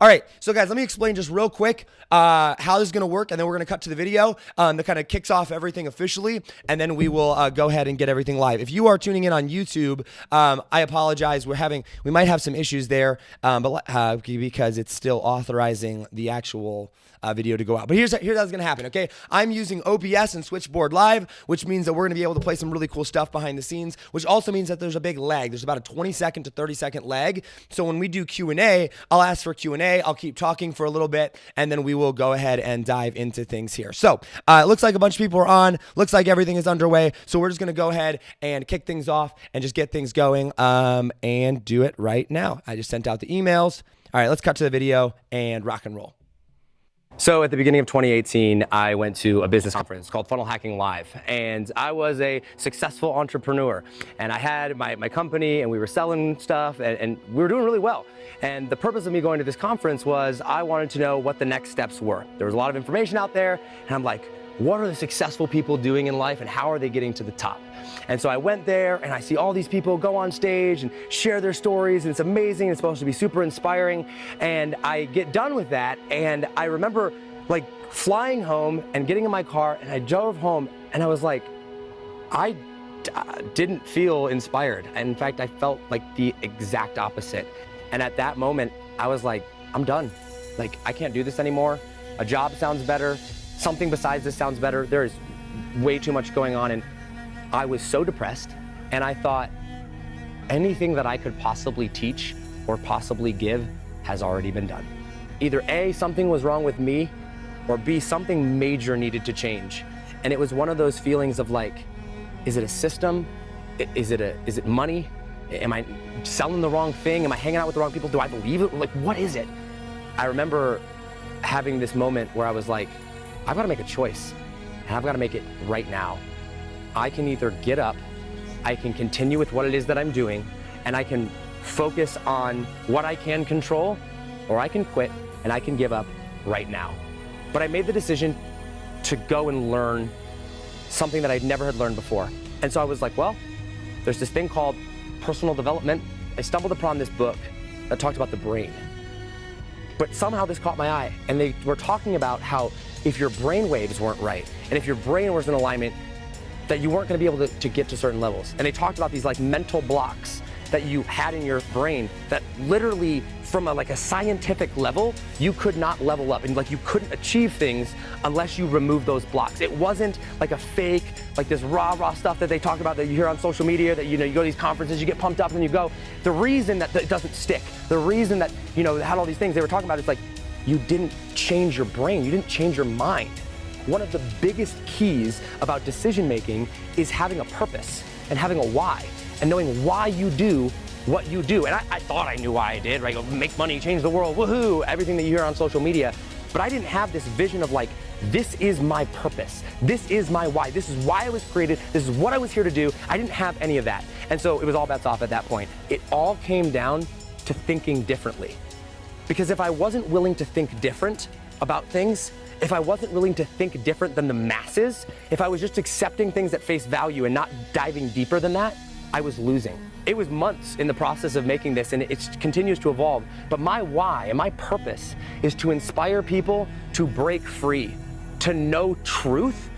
All right, so guys, let me explain just real quick how this is going to work, and then we're going to cut to the video that kind of kicks off everything officially, and then we will go ahead and get everything live. If you are tuning in on YouTube, I apologize. We might have some issues there, because it's still authorizing the actual video to go out. But here's how it's going to happen, okay? I'm using OBS and Switchboard Live, which means that we're going to be able to play some really cool stuff behind the scenes, which also means that there's a big lag. There's about a 20-second to 30-second lag. So when we do Q&A, I'll ask for Q&A. I'll keep talking for a little bit, and then we will go ahead and dive into things here. So it looks like a bunch of people are on. Looks like everything is underway. So we're just going to go ahead and kick things off and just get things going and do it right now. I just sent out the emails. All right, let's cut to the video and rock and roll. So at the beginning of 2018, I went to a business conference called Funnel Hacking Live, and I was a successful entrepreneur, and I had my company, and we were selling stuff, and we were doing really well. And the purpose of me going to this conference was I wanted to know what the next steps were. There was a lot of information out there, and I'm like, what are the successful people doing in life, and how are they getting to the top? And so I went there, and I see all these people go on stage and share their stories, and it's amazing. It's supposed to be super inspiring. And I get done with that, and I remember like flying home and getting in my car, and I drove home, and I was like, I didn't feel inspired. And in fact, I felt like the exact opposite. And at that moment, I was like, I'm done. Like, I can't do this anymore. A job sounds better. Something besides this sounds better. There is way too much going on, and I was so depressed, and I thought anything that I could possibly teach or possibly give has already been done. Either A, something was wrong with me, or B, something major needed to change. And it was one of those feelings of like, is it a system? Is it money? Am I selling the wrong thing? Am I hanging out with the wrong people? Do I believe it? Like, what is it? I remember having this moment where I was like, I've got to make a choice, and I've got to make it right now. I can either get up, I can continue with what it is that I'm doing, and I can focus on what I can control, or I can quit and I can give up right now. But I made the decision to go and learn something that I'd never had learned before. And so I was like, well, there's this thing called personal development. I stumbled upon this book that talked about the brain. But somehow this caught my eye, and they were talking about how if your brain waves weren't right, and if your brain was in alignment, that you weren't going to be able to get to certain levels. And they talked about these like mental blocks that you had in your brain that literally from a scientific level, you could not level up, and like you couldn't achieve things unless you remove those blocks. It wasn't like a fake, like this rah stuff that they talk about that you hear on social media, that you go to these conferences, you get pumped up and you go. The reason that it doesn't stick, the reason that they had all these things they were talking about, it's like you didn't change your brain, you didn't change your mind. One of the biggest keys about decision making is having a purpose and having a why, and knowing why you do what you do. And I thought I knew why I did, right? Make money, change the world, woohoo, everything that you hear on social media. But I didn't have this vision of like, this is my purpose. This is my why. This is why I was created. This is what I was here to do. I didn't have any of that. And so it was all bets off at that point. It all came down to thinking differently. Because if I wasn't willing to think different about things, if I wasn't willing to think different than the masses, if I was just accepting things at face value and not diving deeper than that, I was losing. It was months in the process of making this, and it continues to evolve. But my why and my purpose is to inspire people to break free, to know truth,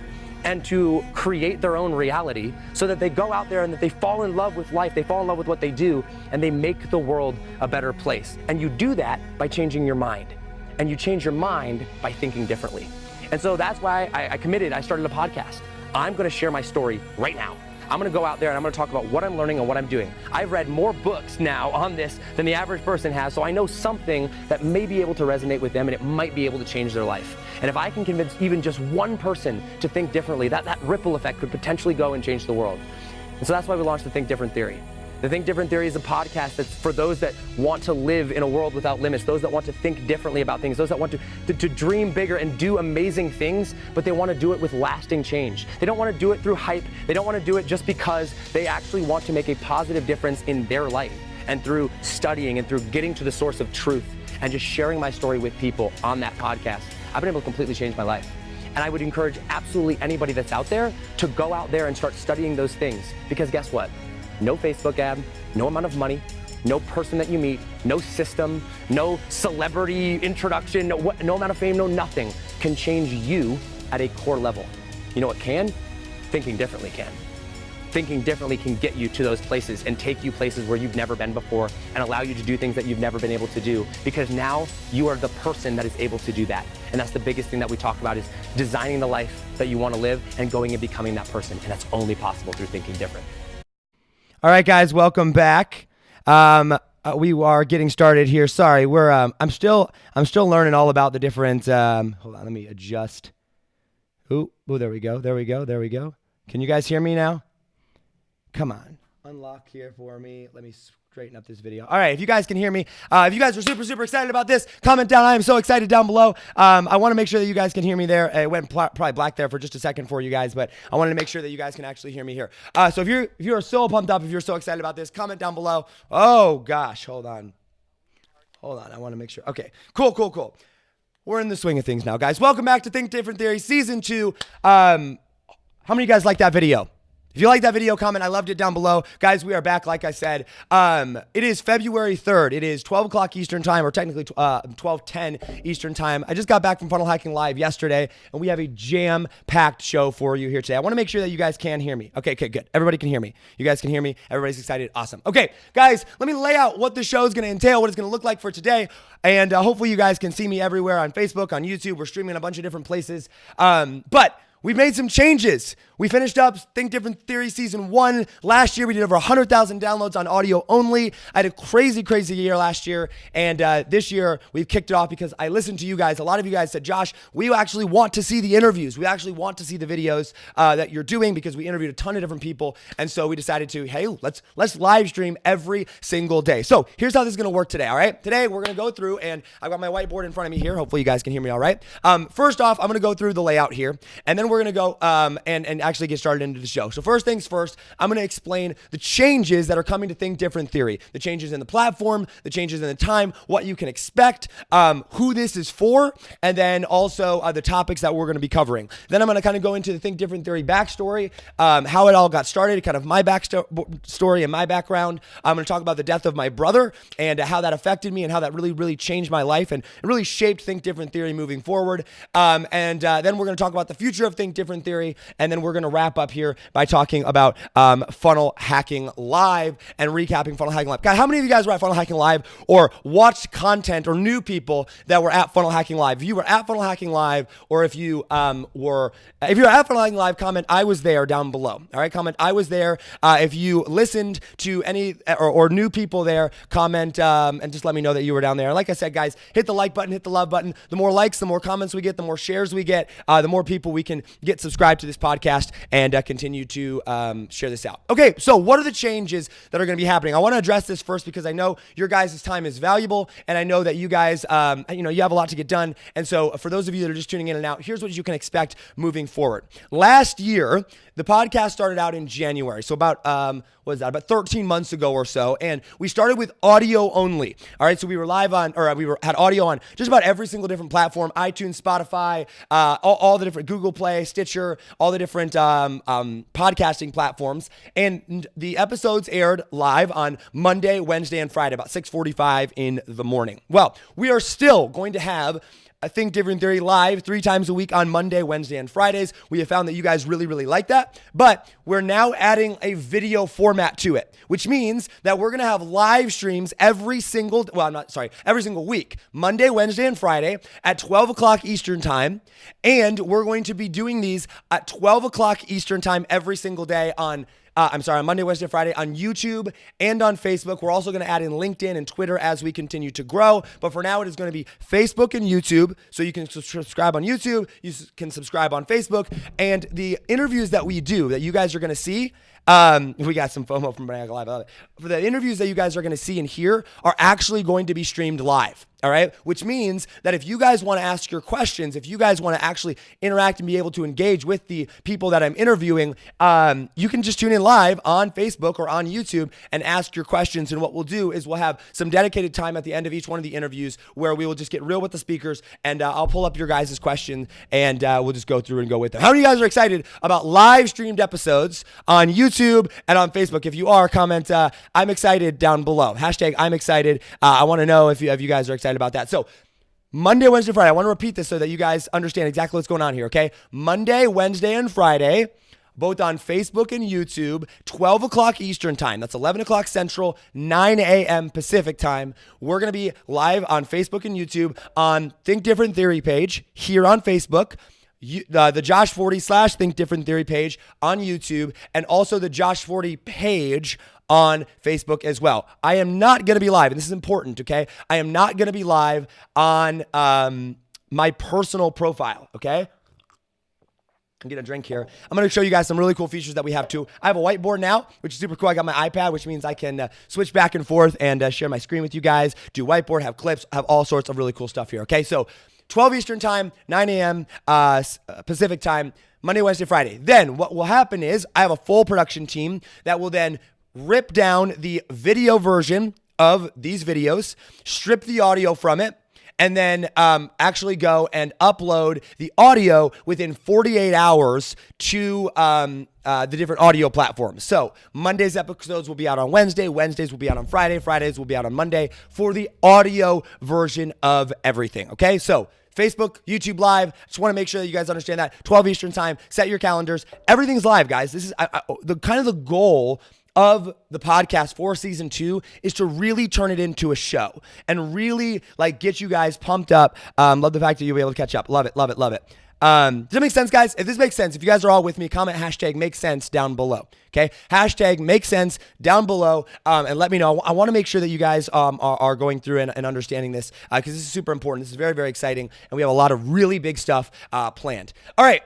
and to create their own reality so that they go out there and that they fall in love with life, they fall in love with what they do, and they make the world a better place. And you do that by changing your mind. And you change your mind by thinking differently. And so that's why I committed. I started a podcast. I'm going to share my story right now. I'm going to go out there and I'm going to talk about what I'm learning and what I'm doing. I've read more books now on this than the average person has, so I know something that may be able to resonate with them, and it might be able to change their life. And if I can convince even just one person to think differently, that ripple effect could potentially go and change the world. And so that's why we launched the Think Different Theory. The Think Different Theory is a podcast that's for those that want to live in a world without limits, those that want to think differently about things, those that want to dream bigger and do amazing things, but they want to do it with lasting change. They don't want to do it through hype. They don't want to do it just because they actually want to make a positive difference in their life. And through studying and through getting to the source of truth and just sharing my story with people on that podcast, I've been able to completely change my life. And I would encourage absolutely anybody that's out there to go out there and start studying those things. Because guess what? No Facebook ad, no amount of money, no person that you meet, no system, no celebrity introduction, no amount of fame, no nothing can change you at a core level. You know what can? Thinking differently can. Thinking differently can get you to those places and take you places where you've never been before and allow you to do things that you've never been able to do, because now you are the person that is able to do that. And that's the biggest thing that we talk about, is designing the life that you want to live and going and becoming that person. And that's only possible through thinking different. All right, guys, welcome back. We are getting started here. Sorry, I'm still learning all about the different. Hold on, let me adjust. Ooh, there we go. Can you guys hear me now? Come on, unlock here for me. Let me straighten up this video. All right, if you guys can hear me, if you guys are super excited about this, comment down. I am so excited down below. I want to make sure that you guys can hear me there. It went probably black there for just a second for you guys, but I wanted to make sure that you guys can actually hear me here. So if you're so pumped up, if you're so excited about this, comment down below. Oh gosh, hold on. I want to make sure. Okay, cool. We're in the swing of things now, guys. Welcome back to Think Different Theory Season 2. How many of you guys like that video? If you like that video, comment. I loved it down below. Guys, we are back, like I said. It is February 3rd. It is 12 o'clock Eastern Time, or technically 12:10 Eastern Time. I just got back from Funnel Hacking Live yesterday, and we have a jam-packed show for you here today. I want to make sure that you guys can hear me. Okay, good. Everybody can hear me. You guys can hear me. Everybody's excited. Awesome. Okay, guys, let me lay out what the show is going to entail, what it's going to look like for today, and hopefully you guys can see me everywhere on Facebook, on YouTube. We're streaming a bunch of different places, but we've made some changes. We finished up Think Different Theory Season 1 last year. We did over 100,000 downloads on audio only. I had a crazy year last year, and this year we've kicked it off because I listened to you guys. A lot of you guys said, Josh, we actually want to see the interviews. We actually want to see the videos that you're doing, because we interviewed a ton of different people, and so we decided to, hey, let's live stream every single day. So here's how this is going to work today, all right? Today we're going to go through, and I've got my whiteboard in front of me here. Hopefully you guys can hear me all right. First off, I'm going to go through the layout here, and then we're going to go and actually get started into the show. So first things first, I'm going to explain the changes that are coming to Think Different Theory, the changes in the platform, the changes in the time, what you can expect, who this is for, and then also the topics that we're going to be covering. Then I'm going to kind of go into the Think Different Theory backstory, how it all got started, kind of my backstory and my background. I'm going to talk about the death of my brother and how that affected me and how that really changed my life and it really shaped Think Different Theory moving forward. Then we're going to talk about the future of Think Different Theory, and then we're going to wrap up here by talking about Funnel Hacking Live and recapping Funnel Hacking Live. God, how many of you guys were at Funnel Hacking Live or watched content, or knew people that were at Funnel Hacking Live? If you were at Funnel Hacking Live, or if you were at Funnel Hacking Live, comment I was there down below. All right, comment I was there. If you listened to any or knew people there, comment and just let me know that you were down there. And like I said, guys, hit the like button, hit the love button. The more likes, the more comments we get, the more shares we get, the more people we can get subscribed to this podcast and continue to share this out. Okay, so what are the changes that are going to be happening? I want to address this first because I know your guys' time is valuable, and I know that you guys, you have a lot to get done. And so for those of you that are just tuning in and out, here's what you can expect moving forward. Last year, the podcast started out in January, so about 13 months ago or so, and we started with audio only. All right, so we were live on, or had audio on just about every single different platform: iTunes, Spotify, all the different Google Play, Stitcher, all the different podcasting platforms. And the episodes aired live on Monday, Wednesday, and Friday, about 6:45 in the morning. Well, we are still going to have I Think Different Theory live 3 times a week on Monday, Wednesday, and Fridays. We have found that you guys really like that, but we're now adding a video format to it, which means that we're going to have live streams every single week, Monday, Wednesday, and Friday at 12 o'clock Eastern Time. And we're going to be doing these at 12 o'clock Eastern Time every single day on Monday, Wednesday, Friday on YouTube and on Facebook. We're also going to add in LinkedIn and Twitter as we continue to grow. But for now, it is going to be Facebook and YouTube. So you can subscribe on YouTube, you can subscribe on Facebook. And the interviews that we do that you guys are going to see, we got some FOMO from Brandon Live. For the interviews that you guys are going to see and hear are actually going to be streamed live. all right? Which means that if you guys want to ask your questions, if you guys want to actually interact and be able to engage with the people that I'm interviewing, you can just tune in live on Facebook or on YouTube and ask your questions. And what we'll do is we'll have some dedicated time at the end of each one of the interviews where we will just get real with the speakers, and I'll pull up your guys' questions, and we'll just go through and go with them. How many of you guys are excited about live streamed episodes on YouTube and on Facebook? If you are, comment I'm excited down below. Hashtag I'm excited. I want to know if you guys are excited about that. So Monday, Wednesday, Friday. I want to repeat this so that you guys understand exactly what's going on here, okay? Monday, Wednesday, and Friday, both on Facebook and YouTube, 12 o'clock Eastern time. That's 11 o'clock Central, 9 a.m. Pacific time. We're going to be live on Facebook and YouTube on Think Different Theory page here on Facebook, the Josh Forti / Think Different Theory page on YouTube, and also the Josh Forti page on Facebook as well. I am not going to be live, and this is important, okay? I am not going to be live on my personal profile, okay? I'm getting a drink here. I'm going to show you guys some really cool features that we have too. I have a whiteboard now, which is super cool. I got my iPad, which means I can switch back and forth and share my screen with you guys, do whiteboard, have clips, have all sorts of really cool stuff here, okay? So 12 Eastern time, 9 a.m. Pacific time, Monday, Wednesday, Friday. Then what will happen is I have a full production team that will then rip down the video version of these videos, strip the audio from it, and then actually go and upload the audio within 48 hours to the different audio platforms. So Monday's episodes will be out on Wednesday, Wednesdays will be out on Friday, Fridays will be out on Monday for the audio version of everything, okay? So Facebook, YouTube Live. Just want to make sure that you guys understand that. 12 Eastern time, set your calendars. Everything's live, guys. This is the goal of the podcast for season 2 is to really turn it into a show and really like get you guys pumped up. Love the fact that you'll be able to catch up. Love it, love it, love it. Does that make sense, guys? If this makes sense, if you guys are all with me, comment hashtag make sense down below. Okay, hashtag make sense down below, and let me know. I want to make sure that you guys are going through and understanding this because this is super important. This is very, very exciting, and we have a lot of really big stuff planned. All right.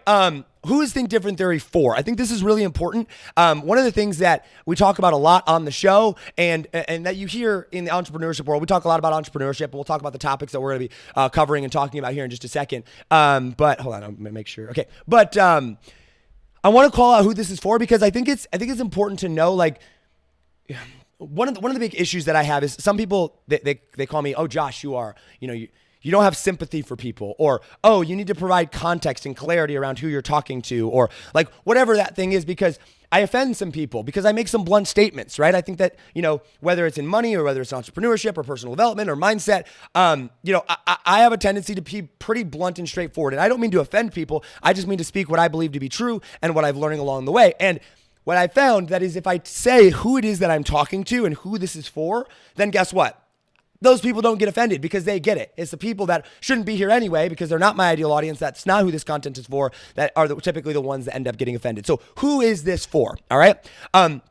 Who is Think Different Theory for? I think this is really important. One of the things that we talk about a lot on the show and that you hear in the entrepreneurship world, we talk a lot about entrepreneurship, and we'll talk about the topics that we're going to be covering and talking about here in just a second. But hold on, I'm going to make sure. Okay. But I want to call out who this is for because I think it's important to know, like, one of the big issues that I have is some people, they call me, oh, Josh, you don't have sympathy for people, or, oh, you need to provide context and clarity around who you're talking to, or like whatever that thing is, because I offend some people because I make some blunt statements, right? I think that, whether it's in money or whether it's entrepreneurship or personal development or mindset, I have a tendency to be pretty blunt and straightforward. And I don't mean to offend people. I just mean to speak what I believe to be true and what I've learned along the way. And what I found that is if I say who it is that I'm talking to and who this is for, then guess what? Those people don't get offended because they get it. It's the people that shouldn't be here anyway because they're not my ideal audience. That's not who this content is for. That are typically the ones that end up getting offended. So who is this for? All right.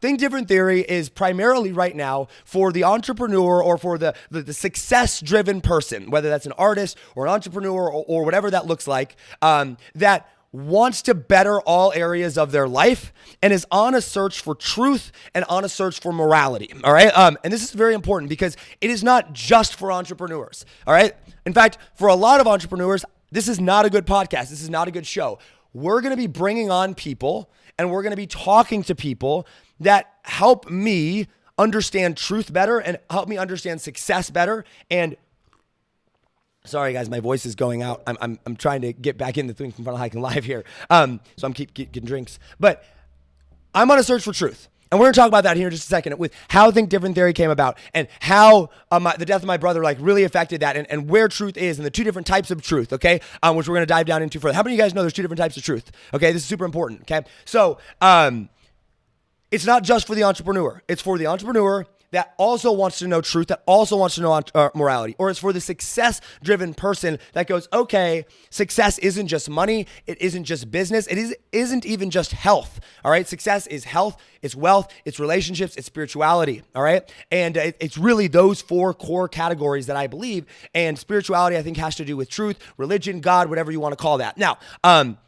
Think Different Theory is primarily right now for the entrepreneur or for the success-driven person, whether that's an artist or an entrepreneur or whatever that looks like, that wants to better all areas of their life and is on a search for truth and on a search for morality. All right. And this is very important because it is not just for entrepreneurs. All right. In fact, for a lot of entrepreneurs, this is not a good podcast. This is not a good show. We're going to be bringing on people and we're going to be talking to people that help me understand truth better and help me understand success better. And sorry, guys, my voice is going out. I'm trying to get back in the Think Front Hiking Live here. So I'm getting drinks. But I'm on a search for truth. And we're going to talk about that here in just a second with how Think Different Theory came about and how the death of my brother really affected that and where truth is and the two different types of truth, okay, which we're going to dive down into further. How many of you guys know there's two different types of truth? Okay, this is super important, okay? So it's not just for the entrepreneur. It's for the entrepreneur that also wants to know truth, that also wants to know morality. Or it's for the success-driven person that goes, okay, success isn't just money, it isn't just business, isn't even just health, all right? Success is health, it's wealth, it's relationships, it's spirituality, all right? And it's really those four core categories that I believe, and spirituality I think has to do with truth, religion, God, whatever you want to call that. Now,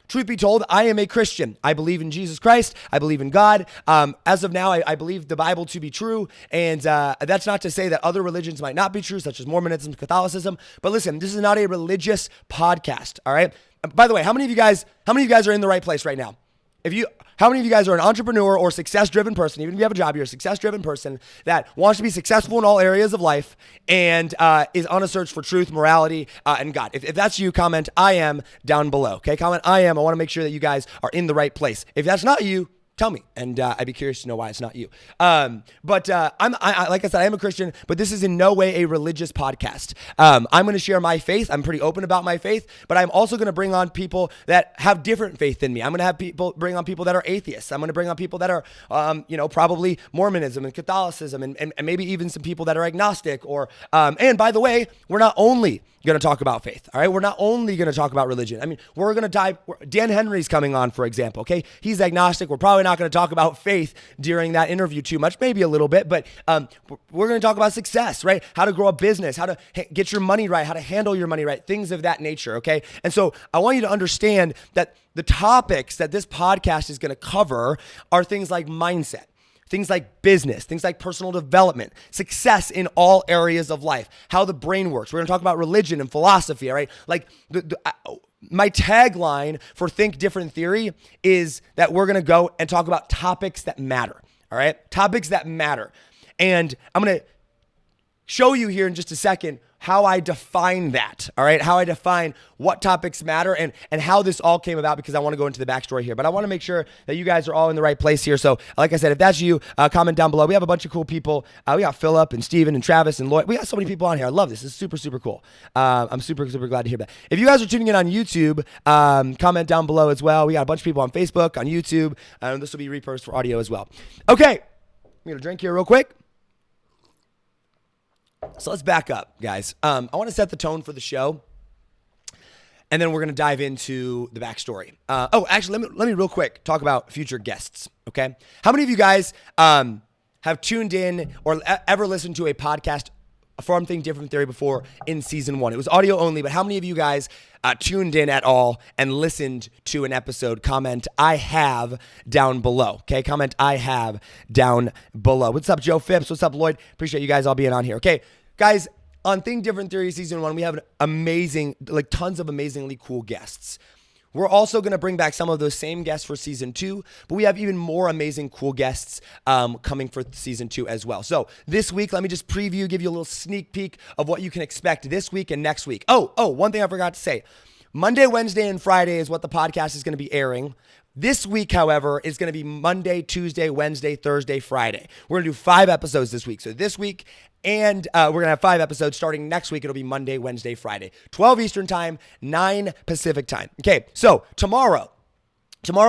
truth be told, I am a Christian. I believe in Jesus Christ. I believe in God. As of now, I believe the Bible to be true. And that's not to say that other religions might not be true, such as Mormonism, Catholicism. But listen, this is not a religious podcast, all right? By the way, how many of you guys are in the right place right now? How many of you guys are an entrepreneur or success-driven person? Even if you have a job, you're a success-driven person that wants to be successful in all areas of life and is on a search for truth, morality, and God. If that's you, comment "I am" down below. Okay, comment "I am." I want to make sure that you guys are in the right place. If that's not you, tell me, and I'd be curious to know why it's not you. But like I said, I am a Christian, but this is in no way a religious podcast. I'm going to share my faith. I'm pretty open about my faith, but I'm also going to bring on people that have different faith than me. I'm going to have bring on people that are atheists. I'm going to bring on people that are, probably Mormonism and Catholicism, and maybe even some people that are agnostic. And by the way, we're not only going to talk about faith. All right. We're not only going to talk about religion. I mean, we're going to dive. Dan Henry's coming on, for example. Okay. He's agnostic. We're probably not going to talk about faith during that interview too much, maybe a little bit, but we're going to talk about success, right? How to grow a business, how to get your money right, how to handle your money right, things of that nature. Okay. And so I want you to understand that the topics that this podcast is going to cover are things like mindset, things like business, things like personal development, success in all areas of life, how the brain works. We're going to talk about religion and philosophy, all right? Like my tagline for Think Different Theory is that we're going to go and talk about topics that matter, all right? Topics that matter. And I'm going to show you here in just a second how I define that, all right? How I define what topics matter and how this all came about, because I want to go into the backstory here. But I want to make sure that you guys are all in the right place here. So like I said, if that's you, comment down below. We have a bunch of cool people. We got Philip and Steven and Travis and Lloyd. We got so many people on here. I love this. This is super, super cool. I'm super, super glad to hear that. If you guys are tuning in on YouTube, comment down below as well. We got a bunch of people on Facebook, on YouTube. This will be repurposed for audio as well. Okay, I'm going to drink here real quick. So let's back up, guys. I want to set the tone for the show, and then we're going to dive into the backstory. Actually, let me real quick talk about future guests, okay? How many of you guys have tuned in or ever listened to a podcast from Think Different Theory before in season 1? It was audio only, but how many of you guys tuned in at all and listened to an episode? Comment "I have" down below. Okay, comment "I have" down below. What's up, Joe Phipps? What's up, Lloyd? Appreciate you guys all being on here. Okay, guys, on Think Different Theory season 1, we have tons of amazingly cool guests. We're also going to bring back some of those same guests for season 2, but we have even more amazing, cool guests coming for season 2 as well. So this week, let me just give you a little sneak peek of what you can expect this week and next week. One thing I forgot to say. Monday, Wednesday, and Friday is what the podcast is going to be airing. This week, however, is going to be Monday, Tuesday, Wednesday, Thursday, Friday. We're going to do 5 episodes this week. So this week, and we're going to have 5 episodes starting next week. It'll be Monday, Wednesday, Friday. 12 Eastern time, 9 Pacific time. Okay, so tomorrow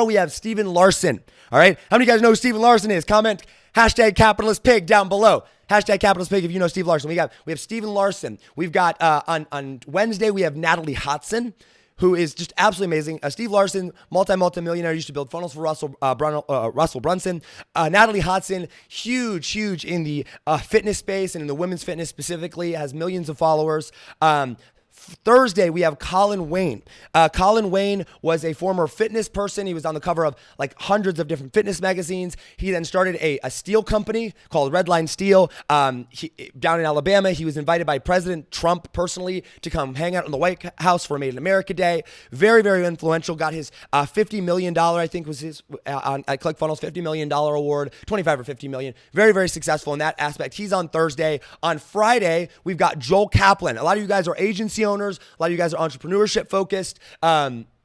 we have Stephen Larson. All right, how many of you guys know who Stephen Larson is? Comment #CapitalistPig down below. #CapitalistPig if you know Steve Larson. We have Stephen Larson. We've got on Wednesday we have Natalie Hodson, who is just absolutely amazing. Steve Larson, multi-millionaire, used to build funnels for Russell Brunson. Natalie Hodson, huge in the fitness space and in the women's fitness specifically, has millions of followers. Thursday, we have Colin Wayne. Colin Wayne was a former fitness person. He was on the cover of like hundreds of different fitness magazines. He then started a steel company called Redline Steel. Down in Alabama, he was invited by President Trump personally to come hang out in the White House for Made in America Day. Very, very influential. Got his $50 million, I think was his, at ClickFunnels, $50 million award, 25 or 50 million. Very, very successful in that aspect. He's on Thursday. On Friday, we've got Joel Kaplan. A lot of you guys are agency owners. A lot of you guys are entrepreneurship focused.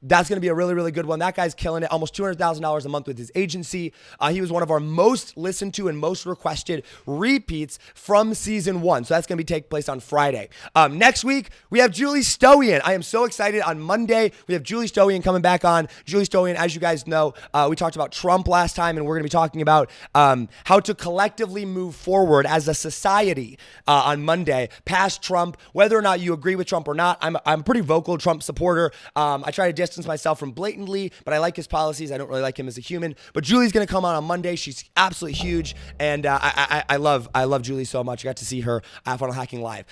That's going to be a really, really good one. That guy's killing it. Almost $200,000 a month with his agency. He was one of our most listened to and most requested repeats from season 1. So that's going to take place on Friday. Next week, we have Julie Stoian. I am so excited. On Monday, we have Julie Stoian coming back on. Julie Stoian, as you guys know, we talked about Trump last time, and we're going to be talking about how to collectively move forward as a society on Monday, past Trump, whether or not you agree with Trump or not. I'm a pretty vocal Trump supporter. I try to distance myself from blatantly, but I like his policies. I don't really like him as a human. But Julie's going to come on Monday. She's absolutely huge, and I love Julie so much. I got to see her at Funnel Hacking Live.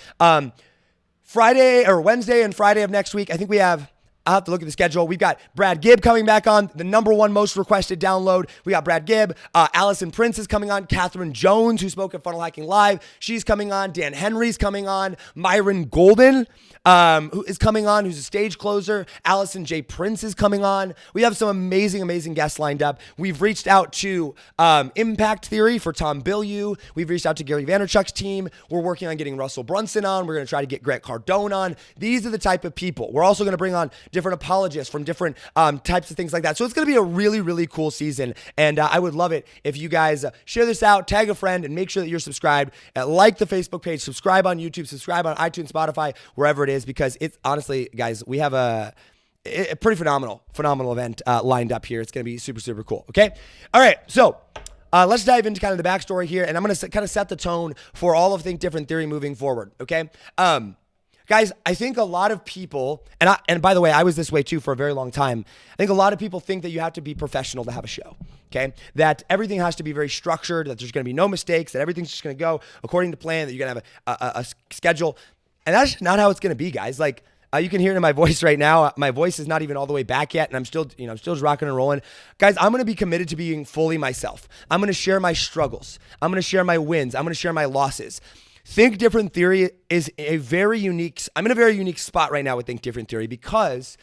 Friday or Wednesday and Friday of next week, I think we have I'll have to look at the schedule. We've got Brad Gibb coming back on, the #1 most requested download. We got Brad Gibb. Allison Prince is coming on. Katherine Jones, who spoke at Funnel Hacking Live, she's coming on. Dan Henry's coming on. Myron Golden, who is coming on, who's a stage closer. Allison J. Prince is coming on. We have some amazing, amazing guests lined up. We've reached out to Impact Theory for Tom Bilyeu. We've reached out to Gary Vaynerchuk's team. We're working on getting Russell Brunson on. We're going to try to get Grant Cardone on. These are the type of people. We're also going to bring on different apologists from different types of things like that. So it's going to be a really, really cool season. And I would love it if you guys share this out, tag a friend, and make sure that you're subscribed. Like the Facebook page, subscribe on YouTube, subscribe on iTunes, Spotify, wherever it is, because it's honestly, guys, we have a pretty phenomenal event lined up here. It's going to be super, super cool. Okay. All right. So let's dive into kind of the backstory here, and I'm going to kind of set the tone for all of Think Different Theory moving forward. Okay. Guys, I think a lot of people, and by the way, I was this way too for a very long time. I think a lot of people think that you have to be professional to have a show. Okay. That everything has to be very structured, that there's going to be no mistakes, that everything's just going to go according to plan, that you're going to have a schedule. And that's not how it's going to be, guys. Like, you can hear it in my voice right now. My voice is not even all the way back yet, and I'm still just rocking and rolling. Guys, I'm going to be committed to being fully myself. I'm going to share my struggles. I'm going to share my wins. I'm going to share my losses. Think Different Theory is I'm in a very unique spot right now with Think Different Theory because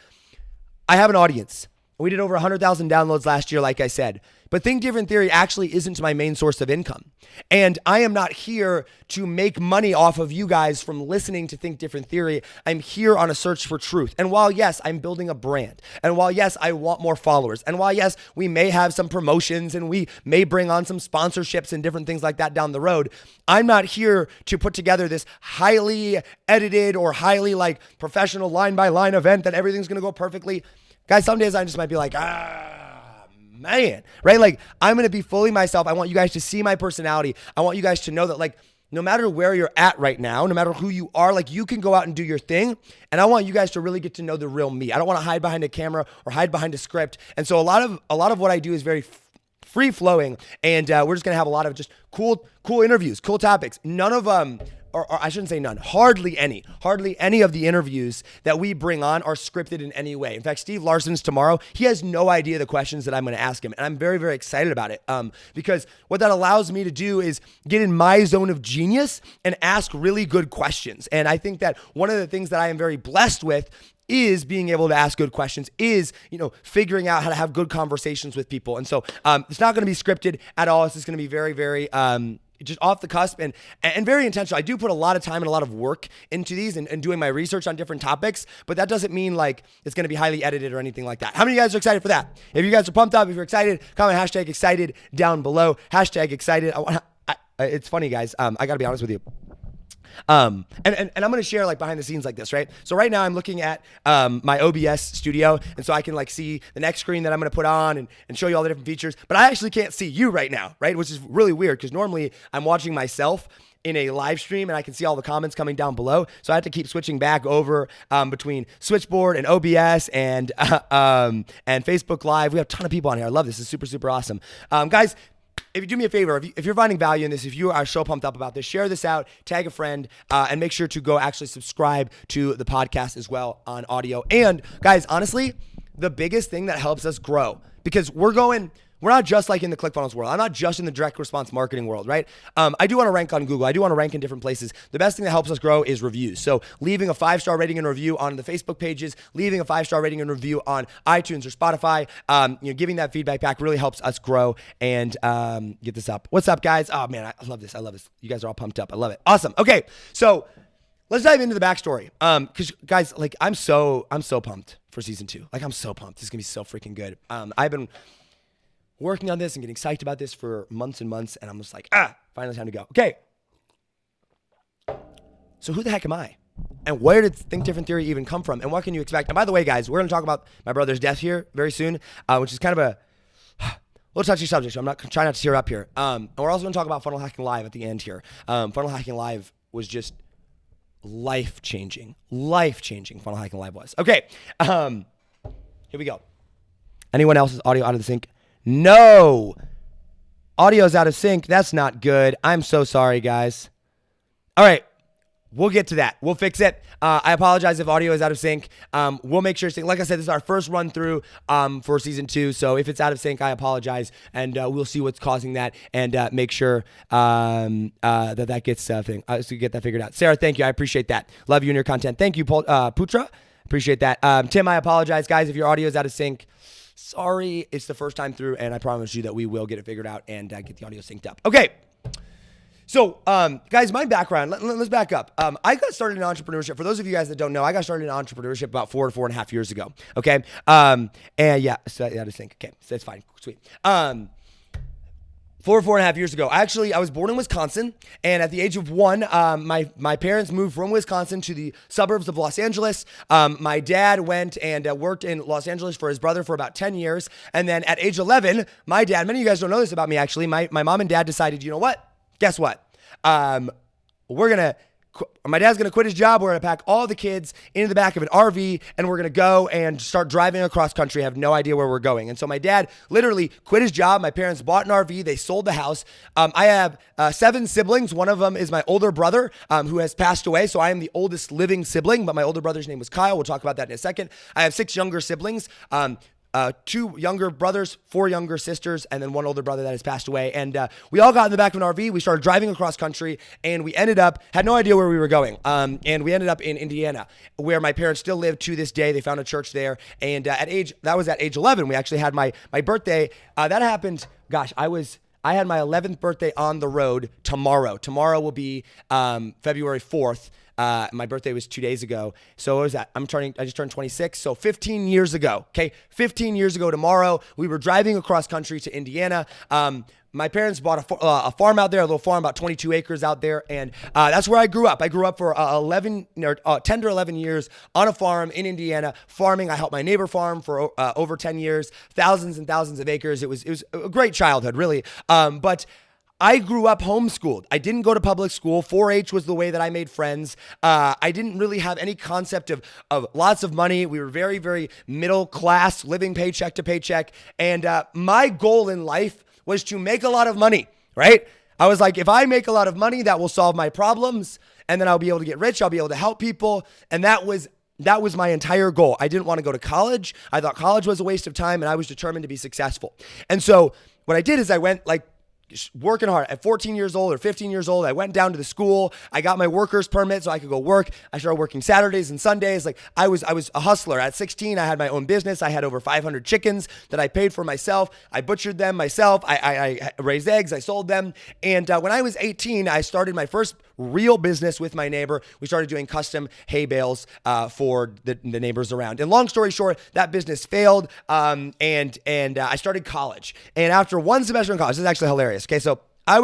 I have an audience. We did over 100,000 downloads last year, like I said. But Think Different Theory actually isn't my main source of income. And I am not here to make money off of you guys from listening to Think Different Theory. I'm here on a search for truth. And while, yes, I'm building a brand, and while, yes, I want more followers, and while, yes, we may have some promotions and we may bring on some sponsorships and different things like that down the road, I'm not here to put together this highly edited or highly like professional line-by-line event that everything's going to go perfectly. Guys, some days I just might be like, man, right? Like, I'm going to be fully myself. I want you guys to see my personality. I want you guys to know that, like, no matter where you're at right now, no matter who you are, like, you can go out and do your thing. And I want you guys to really get to know the real me. I don't want to hide behind a camera or hide behind a script. And so a lot of what I do is very free flowing. And we're just going to have a lot of just cool interviews, cool topics. None of or I shouldn't say none, hardly any of the interviews that we bring on are scripted in any way. In fact, Steve Larson's tomorrow, he has no idea the questions that I'm going to ask him. And I'm very, very excited about it because what that allows me to do is get in my zone of genius and ask really good questions. And I think that one of the things that I am very blessed with is being able to ask good questions, is, figuring out how to have good conversations with people. And so it's not going to be scripted at all. It's just going to be very, very just off the cusp and very intentional. I do put a lot of time and a lot of work into these and doing my research on different topics, but that doesn't mean like it's going to be highly edited or anything like that. How many of you guys are excited for that? If you guys are pumped up, if you're excited, comment hashtag excited down below. Hashtag excited. It's funny, guys. I got to be honest with you. And I'm going to share like behind the scenes like this, right? So right now I'm looking at my OBS studio, and so I can like see the next screen that I'm going to put on and show you all the different features, but I actually can't see you right now, right? Which is really weird because normally I'm watching myself in a live stream and I can see all the comments coming down below. So I have to keep switching back over between Switchboard and OBS and Facebook Live. We have a ton of people on here. I love this. It's super, super awesome. Guys, if you do me a favor, if you're finding value in this, if you are so pumped up about this, share this out, tag a friend, and make sure to go actually subscribe to the podcast as well on audio. And guys, honestly, the biggest thing that helps us grow, because we're not just like in the ClickFunnels world. I'm not just in the direct response marketing world, right? I do want to rank on Google. I do want to rank in different places. The best thing that helps us grow is reviews. So leaving a 5-star rating and review on the Facebook pages, leaving a 5-star rating and review on iTunes or Spotify, giving that feedback back really helps us grow and get this up. What's up, guys? Oh man, I love this. I love this. You guys are all pumped up. I love it. Awesome. Okay, so let's dive into the backstory. Because guys, like I'm so pumped for season 2. Like I'm so pumped. This is gonna be so freaking good. I've been working on this and getting psyched about this for months and months, and I'm just like, finally time to go. Okay. So who the heck am I? And where did Think Different Theory even come from? And what can you expect? And by the way, guys, we're going to talk about my brother's death here very soon, which is kind of a little touchy subject. So I'm trying not to tear up here. And we're also going to talk about Funnel Hacking Live at the end here. Funnel Hacking Live was just life-changing. Funnel Hacking Live was. Okay. Here we go. Anyone else's audio out of the sync? No. Audio's out of sync. That's not good. I'm so sorry, guys. All right. We'll get to that. We'll fix it. I apologize if audio is out of sync. We'll make sure. Like I said, this is our first run through for season 2. So if it's out of sync, I apologize, and we'll see what's causing that and make sure that gets so we get that figured out. Sarah, thank you. I appreciate that. Love you and your content. Thank you, Putra. Appreciate that. Tim, I apologize, guys, if your audio is out of sync. Sorry, it's the first time through, and I promise you that we will get it figured out and get the audio synced up. Okay. So, guys, my background, let's back up. I got started in entrepreneurship. For those of you guys that don't know, I got started in entrepreneurship about 4.5 years ago. Okay. And yeah, so I just think, okay, so it's fine. Sweet. 4.5 years ago. I was born in Wisconsin, and at the age of 1, my parents moved from Wisconsin to the suburbs of Los Angeles. My dad went and worked in Los Angeles for his brother for about 10 years. And then at age 11, my dad, many of you guys don't know this about me actually, my mom and dad decided, you know what? Guess what? My dad's going to quit his job. We're going to pack all the kids into the back of an RV, and we're going to go and start driving across country. I have no idea where we're going. And so my dad literally quit his job. My parents bought an RV. They sold the house. I have 7 siblings. One of them is my older brother who has passed away. So I am the oldest living sibling, but my older brother's name was Kyle. We'll talk about that in a second. I have 6 younger siblings. 2 younger brothers, 4 younger sisters, and then 1 older brother that has passed away. And we all got in the back of an RV. We started driving across country, and we had no idea where we were going. And we ended up in Indiana, where my parents still live to this day. They found a church there. And that was at age 11. We actually had my birthday. That happened, gosh, I had my 11th birthday on the road tomorrow. Tomorrow will be February 4th. My birthday was 2 days ago. So what was that? I just turned 26. So 15 years ago, okay? 15 years ago tomorrow, we were driving across country to Indiana. My parents bought a farm out there, a little farm, about 22 acres out there. And that's where I grew up. I grew up for 10 to 11 years on a farm in Indiana, farming. I helped my neighbor farm for over 10 years, thousands and thousands of acres. It was a great childhood, really. But I grew up homeschooled. I didn't go to public school. 4-H was the way that I made friends. I didn't really have any concept of lots of money. We were very, very middle class, living paycheck to paycheck. And my goal in life was to make a lot of money, right? I was like, if I make a lot of money, that will solve my problems. And then I'll be able to get rich. I'll be able to help people. And that was my entire goal. I didn't want to go to college. I thought college was a waste of time, and I was determined to be successful. And so what I did is I went working hard. At 14 years old or 15 years old, I went down to the school. I got my worker's permit so I could go work. I started working Saturdays and Sundays. I was a hustler. At 16, I had my own business. I had over 500 chickens that I paid for myself. I butchered them myself. I raised eggs. I sold them. And when I was 18, I started my first real business with my neighbor. We started doing custom hay bales for the neighbors around. And long story short, that business failed. And I started college. And after 1 semester in college, this is actually hilarious. Okay, so I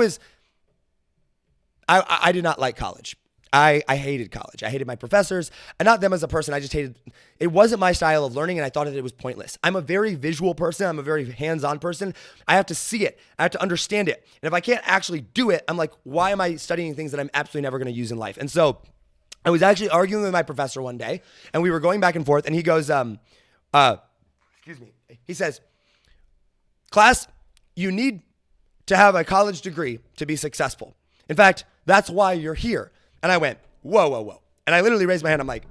did not like college. I hated college. I hated my professors, and not them as a person. I just hated, it wasn't my style of learning, and I thought that it was pointless. I'm a very visual person. I'm a very hands-on person. I have to see it. I have to understand it. And if I can't actually do it, I'm like, why am I studying things that I'm absolutely never going to use in life? And so I was actually arguing with my professor one day, and we were going back and forth, and he goes, excuse me. He says, class, you need to have a college degree to be successful. In fact, that's why you're here. And I went, whoa, whoa, whoa. And I literally raised my hand. I'm like,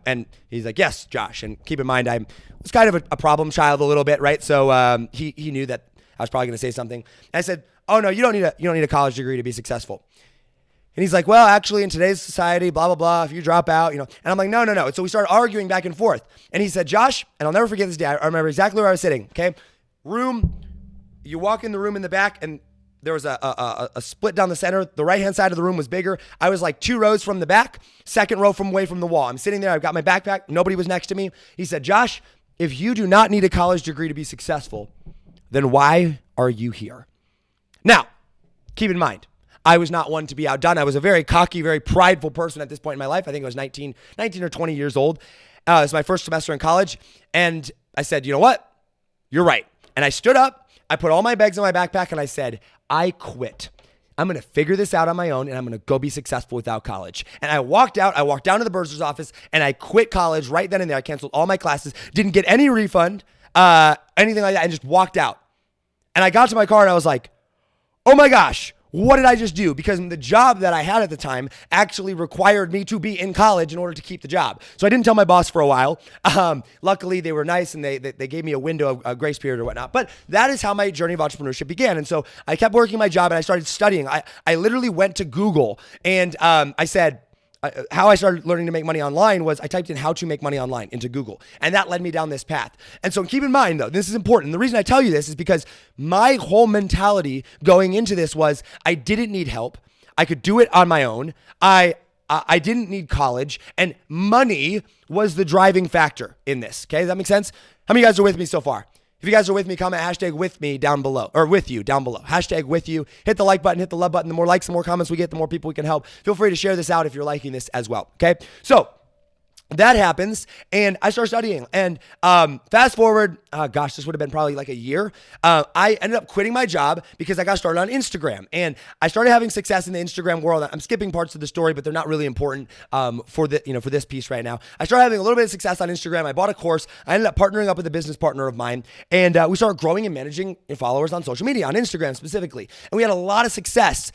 and he's like, yes, Josh. And keep in mind, I was kind of a problem child a little bit, right? So he knew that I was probably going to say something. And I said, oh no, you don't need a college degree to be successful. And he's like, well, actually in today's society, blah, blah, blah, if you drop out, and I'm like, no. And so we started arguing back and forth. And he said, Josh, and I'll never forget this day. I remember exactly where I was sitting. Okay. You walk in the room in the back, and there was a split down the center. The right-hand side of the room was bigger. I was like 2 rows from the back, 2nd row from away from the wall. I'm sitting there. I've got my backpack. Nobody was next to me. He said, Josh, if you do not need a college degree to be successful, then why are you here? Now, keep in mind, I was not one to be outdone. I was a very cocky, very prideful person at this point in my life. I think I was 19 or 20 years old. It was my first semester in college. And I said, you know what? You're right. And I stood up. I put all my bags in my backpack and I said, I quit. I'm going to figure this out on my own, and I'm going to go be successful without college. And I walked out. I walked down to the bursar's office, and I quit college right then and there. I canceled all my classes, didn't get any refund, anything like that, and just walked out. And I got to my car, and I was like, oh my gosh, what did I just do? Because the job that I had at the time actually required me to be in college in order to keep the job. So I didn't tell my boss for a while. Luckily, they were nice and they gave me a window of a grace period or whatnot. But that is how my journey of entrepreneurship began. And so I kept working my job and I started studying. I literally went to Google and I said, how I started learning to make money online was I typed in how to make money online into Google. And that led me down this path. And so keep in mind though, this is important. The reason I tell you this is because my whole going into this was I didn't need help. I could do it on my own. I didn't need college, and money was the driving factor in this. Okay, does that make sense? How many of you guys are with me so far? If you guys are with me, comment hashtag with me down below, or with you down below. Hashtag with you. Hit the like button, hit the love button. The more likes, the more comments we get, the more people we can help. Feel free to share this out if you're liking this as well. Okay, so that happens, and I start studying. And fast forward, this would have been probably like a year. I ended up quitting my job because I got started on Instagram, and I started having success in the Instagram world. I'm skipping parts of the story, but they're not really important for this piece right now. I started having a little bit of success on Instagram. I bought a course. I ended up partnering up with a business partner of mine, and we started growing and managing followers on social media, on Instagram specifically. And we had a lot of success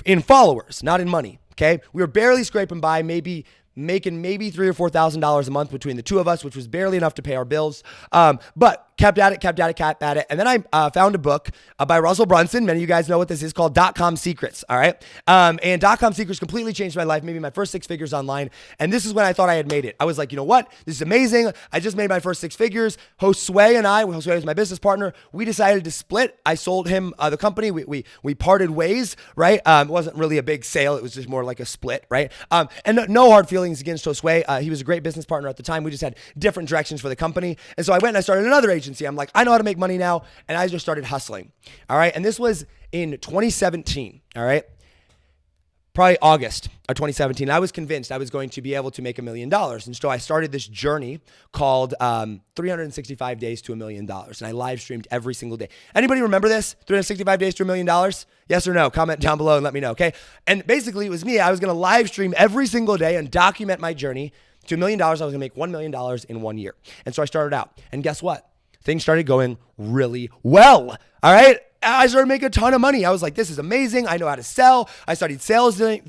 in followers, not in money. Okay, we were barely scraping by, making maybe $3,000 or $4,000 a month between the two of us, which was barely enough to pay our bills. But kept at it. And then I found a book by Russell Brunson. Many of you guys know what this is, called .com Secrets. All right. And .com Secrets completely changed my life, maybe my first 6 figures online. And this is when I thought I had made it. I was like, you know what? This is amazing. I just made my first 6 figures. Host Sway and I, Sway was my business partner, we decided to split. I sold him the company. We parted ways, right? It wasn't really a big sale. It was just more like a split, right? And no hard feelings against Sway. He was a great business partner at the time. We just had different directions for the company. And so I went and I started another agency. I'm like, I know how to make money now. And I just started hustling. All right. And this was in 2017. All right. Probably August of 2017. I was convinced I was going to be able to make $1 million. And so I started this journey called 365 Days to $1 Million. And I live streamed every single day. Anybody remember this? 365 Days to $1 Million? Yes or no? Comment down below and let me know. Okay. And basically it was me. I was going to live stream every single day and document my journey to $1 million. I was going to make $1 million in 1 year. And so I started out. And guess what? Things started going really well. All right. I started making a ton of money. I was like, this is amazing. I know how to sell. I studied sales during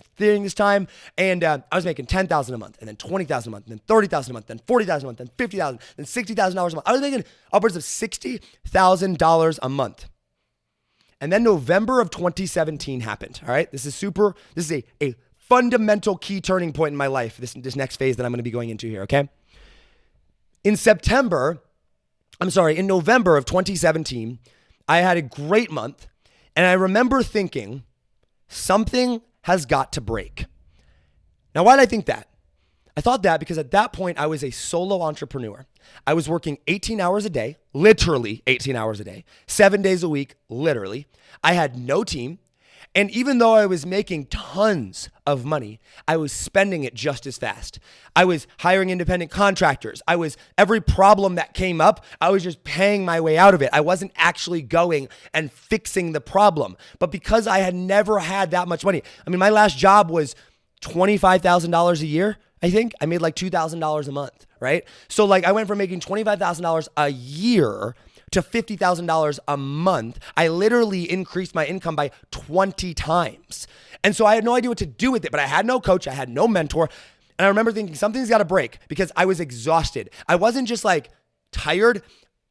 this time. And I was making $10,000 a month, and then $20,000 a month, and then $30,000 a month, then $40,000 a month, then $50,000, then $60,000 a month. I was making upwards of $60,000 a month. And then November of 2017 happened. All right. This is a fundamental key turning point in my life. This next phase that I'm going to be going into here. Okay. In November of 2017, I had a great month, and I remember thinking something has got to break. Now, why did I think that? I thought that because at that point, I was a solo entrepreneur. I was working 18 hours a day, literally 18 hours a day, 7 days a week, literally. I had no team. And even though I was making tons of money, I was spending it just as fast. I was hiring independent contractors. Every problem that came up, I was just paying my way out of it. I wasn't actually going and fixing the problem. But because I had never had that much money, my last job was $25,000 a year. I think I made like $2,000 a month, right? So I went from making $25,000 a year to $50,000 a month. I literally increased my income by 20 times. And so I had no idea what to do with it, but I had no coach. I had no mentor. And I remember thinking something's got to break because I was exhausted. I wasn't just tired.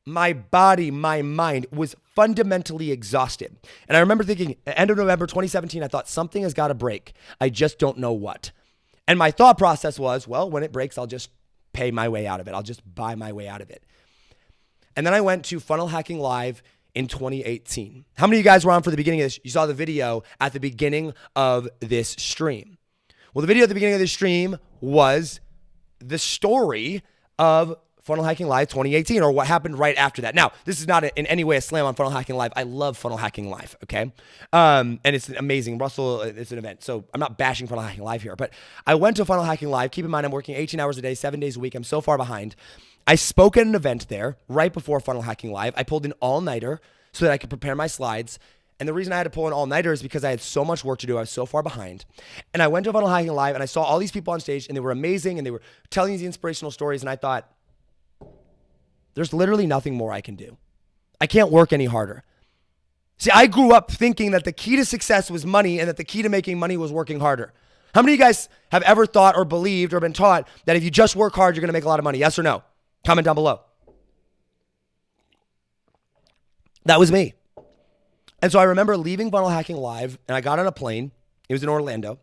My body, my mind was fundamentally exhausted. And I remember thinking at the end of November 2017, I thought something has got to break. I just don't know what. And my thought process was, well, when it breaks, I'll just pay my way out of it. I'll just buy my way out of it. And then I went to Funnel Hacking Live in 2018. How many of you guys were on for the beginning of this? You saw the video at the beginning of this stream. Well, the video at the beginning of this stream was the story of Funnel Hacking Live 2018, or what happened right after that. Now, this is not in any way a slam on Funnel Hacking Live. I love Funnel Hacking Live, okay? And it's amazing. Russell, it's an event. So I'm not bashing Funnel Hacking Live here, but I went to Funnel Hacking Live. Keep in mind, I'm working 18 hours a day, 7 days a week. I'm so far behind. I spoke at an event there right before Funnel Hacking Live. I pulled an all-nighter so that I could prepare my slides. And the reason I had to pull an all-nighter is because I had so much work to do. I was so far behind. And I went to Funnel Hacking Live and I saw all these people on stage and they were amazing and they were telling these inspirational stories. And I thought, there's literally nothing more I can do. I can't work any harder. See, I grew up thinking that the key to success was money and that the key to making money was working harder. How many of you guys have ever thought or believed or been taught that if you just work hard, you're going to make a lot of money? Yes or no? Comment down below. That was me. And so I remember leaving Funnel Hacking Live, and I got on a plane. It was in Orlando.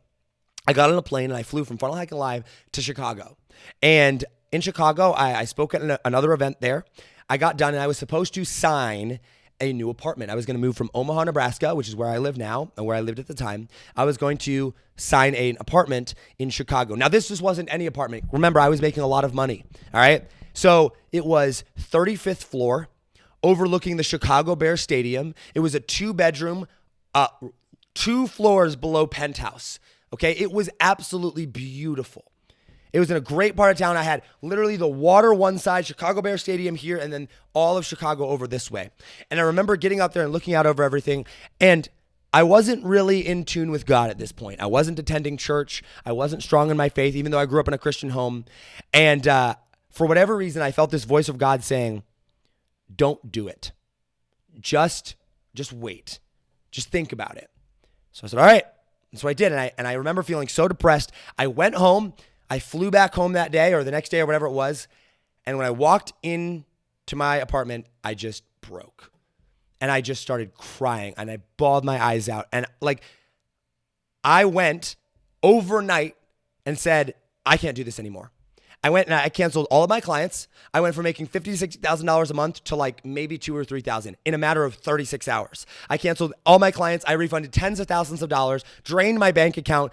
I got on a plane and I flew from Funnel Hacking Live to Chicago. And in Chicago, I spoke at another event there. I got done and I was supposed to sign a new apartment. I was going to move from Omaha, Nebraska, which is where I live now and where I lived at the time. I was going to sign an apartment in Chicago. Now, this just wasn't any apartment. Remember, I was making a lot of money. All right. So it was 35th floor, overlooking the Chicago Bears Stadium. It was a 2-bedroom, 2 floors below penthouse. Okay. It was absolutely beautiful. It was in a great part of town. I had literally the water one side, Chicago Bears Stadium here, and then all of Chicago over this way. And I remember getting out there and looking out over everything. And I wasn't really in tune with God at this point. I wasn't attending church. I wasn't strong in my faith, even though I grew up in a Christian home. And for whatever reason, I felt this voice of God saying, don't do it. Just wait. Just think about it. So I said, all right. That's what I did. And I remember feeling so depressed. I went home. I flew back home that day or the next day or whatever it was. And when I walked into my apartment, I just broke. And I just started crying and I bawled my eyes out. And I went overnight and said, I can't do this anymore. I went and I canceled all of my clients. I went from making $50,000 to $60,000 a month to like maybe $2,000 or $3,000 in a matter of 36 hours. I canceled all my clients. I refunded tens of thousands of dollars, drained my bank account,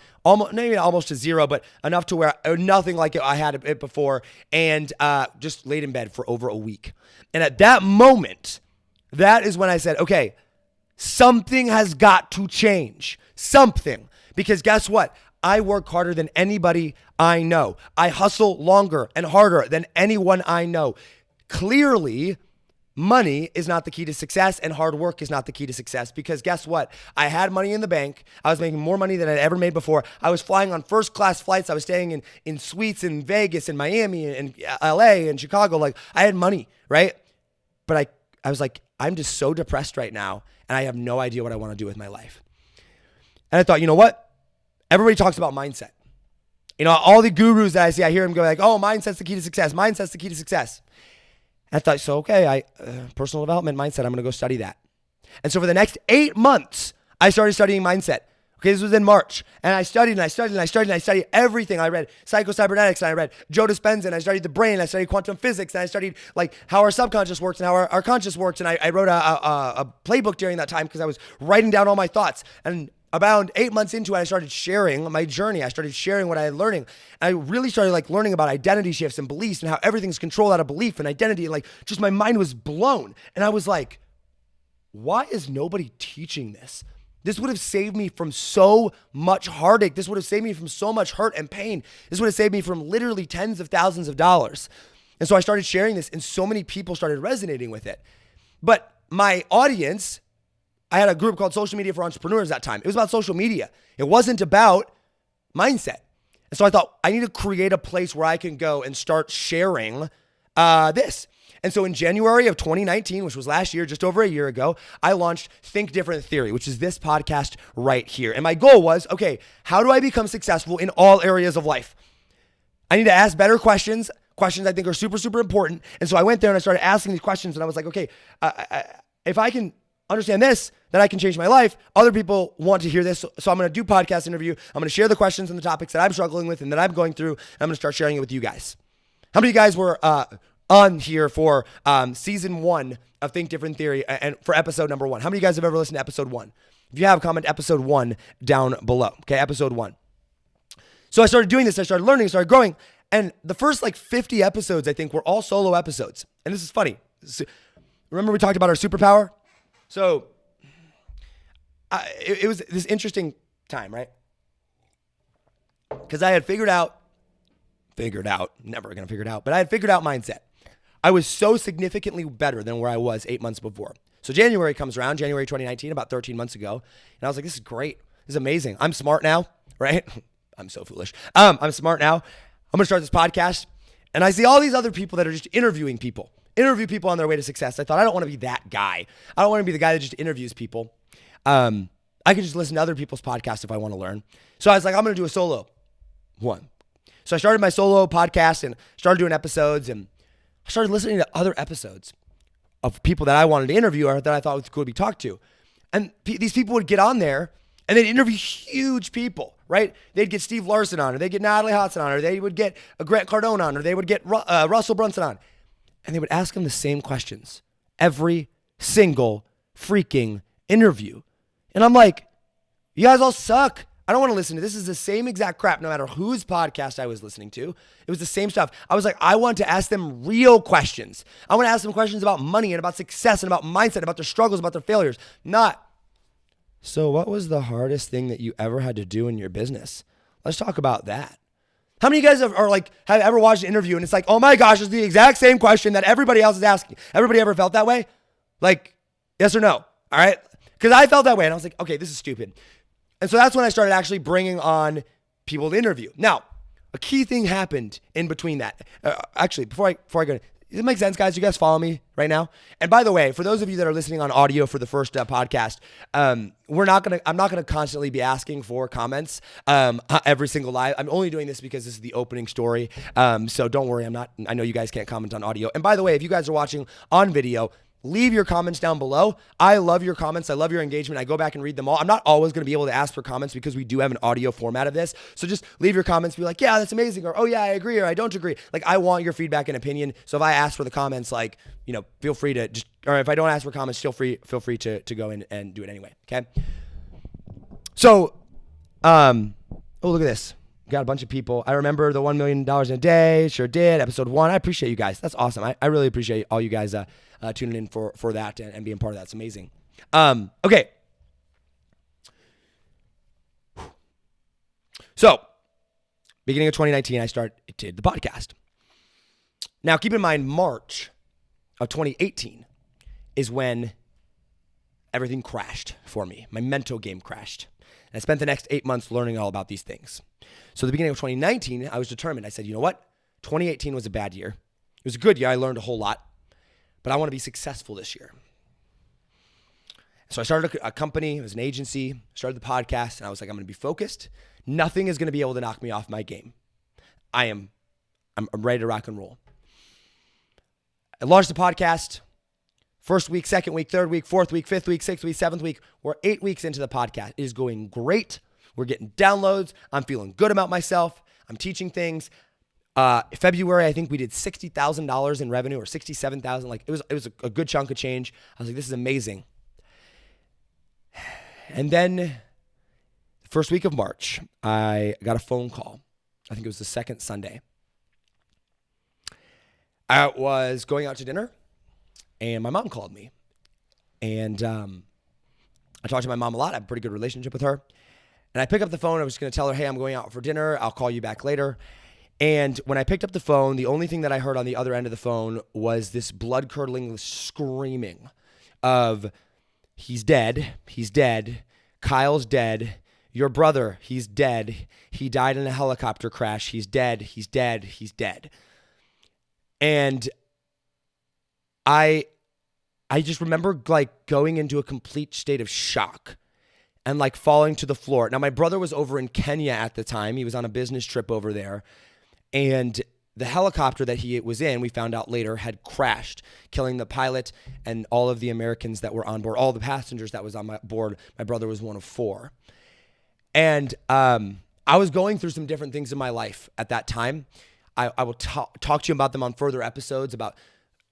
maybe not almost to zero, but enough to where nothing like I had it before, and just laid in bed for over a week. And at that moment, that is when I said, okay, something has got to change. Something. Because guess what? I work harder than anybody I know. I hustle longer and harder than anyone I know. Clearly, money is not the key to success and hard work is not the key to success, because guess what? I had money in the bank. I was making more money than I'd ever made before. I was flying on first class flights. I was staying in suites in Vegas and Miami and LA and Chicago. Like, I had money, right? But I was like, I'm just so depressed right now and I have no idea what I want to do with my life. And I thought, you know what? Everybody talks about mindset. You know, all the gurus that I see, I hear them go like, oh, mindset's the key to success. Mindset's the key to success. And I thought, so, okay, personal development mindset, I'm going to go study that. And so for the next 8 months, I started studying mindset. Okay, this was in March. And I studied and I studied and I studied and I studied everything. I read psycho-cybernetics and I read Joe Dispenza and I studied the brain and I studied quantum physics and I studied like how our subconscious works and how our conscious works. And I wrote a playbook during that time because I was writing down all my thoughts. And about 8 months into it, I started sharing my journey. I started sharing what I had learning. And I really started like learning about identity shifts and beliefs and how everything's controlled out of belief and identity. And like, just my mind was blown. And I was like, why is nobody teaching this? This would have saved me from so much heartache. This would have saved me from so much hurt and pain. This would have saved me from literally tens of thousands of dollars. And so I started sharing this and so many people started resonating with it. But my audience, I had a group called Social Media for Entrepreneurs that time. It was about social media. It wasn't about mindset. And so I thought I need to create a place where I can go and start sharing this. And so in January of 2019, which was last year, just over a year ago, I launched Think Different Theory, which is this podcast right here. And my goal was, okay, how do I become successful in all areas of life? I need to ask better questions I think are super, super important. And so I went there and I started asking these questions and I was like, okay, if I can understand this, then I can change my life. Other people want to hear this. So I'm going to do podcast interview. I'm going to share the questions and the topics that I'm struggling with and that I'm going through. And I'm going to start sharing it with you guys. How many of you guys were on here for season 1 of Think Different Theory and for episode number 1? How many of you guys have ever listened to episode 1? If you have, comment episode 1 down below. Okay, episode 1. So I started doing this. I started learning, started growing. And the first like 50 episodes, I think, were all solo episodes. And this is funny. Remember we talked about our superpower? So it was this interesting time, right? Because I had figured out, never going to figure it out, but I had figured out mindset. I was so significantly better than where I was 8 months before. So January comes around, January 2019, about 13 months ago. And I was like, this is great. This is amazing. I'm smart now, right? I'm so foolish. I'm smart now. I'm going to start this podcast. And I see all these other people that are just interviewing people. interview people on their way to success. I thought, I don't want to be that guy. I don't want to be the guy that just interviews people. I can just listen to other people's podcasts if I want to learn. So I was like, I'm going to do a solo one. So I started my solo podcast and started doing episodes, and I started listening to other episodes of people that I wanted to interview or that I thought was cool to be talked to. And these people would get on there and they'd interview huge people, right? They'd get Steve Larson on, or they'd get Natalie Hodson on, or they would get Grant Cardone on, or they would get Russell Brunson on. And they would ask them the same questions every single freaking interview. And I'm like, you guys all suck. I don't want to listen to this. This is the same exact crap no matter whose podcast I was listening to. It was the same stuff. I was like, I want to ask them real questions. I want to ask them questions about money and about success and about mindset, about their struggles, about their failures. Not, so what was the hardest thing that you ever had to do in your business? Let's talk about that. How many of you guys have ever watched an interview and it's like, oh my gosh, it's the exact same question that everybody else is asking. Everybody ever felt that way? Like, yes or no? All right? Because I felt that way and I was like, okay, this is stupid. And so that's when I started actually bringing on people to interview. Now, a key thing happened in between that. Actually, before I go, does it make sense, guys? You guys follow me right now? And by the way, for those of you that are listening on audio for the first podcast, I'm not gonna constantly be asking for comments every single live. I'm only doing this because this is the opening story. So don't worry, I know you guys can't comment on audio. And by the way, if you guys are watching on video, leave your comments down below. I love your comments. I love your engagement. I go back and read them all. I'm not always going to be able to ask for comments because we do have an audio format of this. So just leave your comments. Be like, yeah, that's amazing. Or, oh yeah, I agree. Or I don't agree. Like, I want your feedback and opinion. So if I ask for the comments, like, feel free to just, or if I don't ask for comments, feel free to go in and do it anyway. Okay. So, oh, look at this. Got a bunch of people. I remember the $1 million in a day. Sure did. Episode 1. I appreciate you guys. That's awesome. I really appreciate all you guys tuning in for that and being part of that. It's amazing. Okay. So, beginning of 2019, I started the podcast. Now, keep in mind, March of 2018 is when everything crashed for me. My mental game crashed. And I spent the next 8 months learning all about these things. So the beginning of 2019, I was determined. I said, you know what? 2018 was a bad year. It was a good year. I learned a whole lot. But I want to be successful this year. So I started a company. It was an agency. Started the podcast. And I was like, I'm going to be focused. Nothing is going to be able to knock me off my game. I'm ready to rock and roll. I launched the podcast. First week, second week, third week, fourth week, fifth week, sixth week, seventh week. We're 8 weeks into the podcast. It is going great. We're getting downloads. I'm feeling good about myself. I'm teaching things. February, I think we did $60,000 in revenue, or $67,000. Like, it was a good chunk of change. I was like, this is amazing. And then the first week of March, I got a phone call. I think it was the second Sunday. I was going out to dinner, and my mom called me. And I talked to my mom a lot. I have a pretty good relationship with her. And I pick up the phone. I was going to tell her, hey, I'm going out for dinner. I'll call you back later. And when I picked up the phone, the only thing that I heard on the other end of the phone was this blood-curdling screaming of, he's dead, Kyle's dead, your brother, he's dead, he died in a helicopter crash, he's dead. And I just remember like going into a complete state of shock and like falling to the floor. Now, my brother was over in Kenya at the time. He was on a business trip over there. And the helicopter that he was in, we found out later, had crashed, killing the pilot and all of the Americans that were on board, all the passengers that was on my board. My brother was one of 4. And I was going through some different things in my life at that time. I will talk to you about them on further episodes, about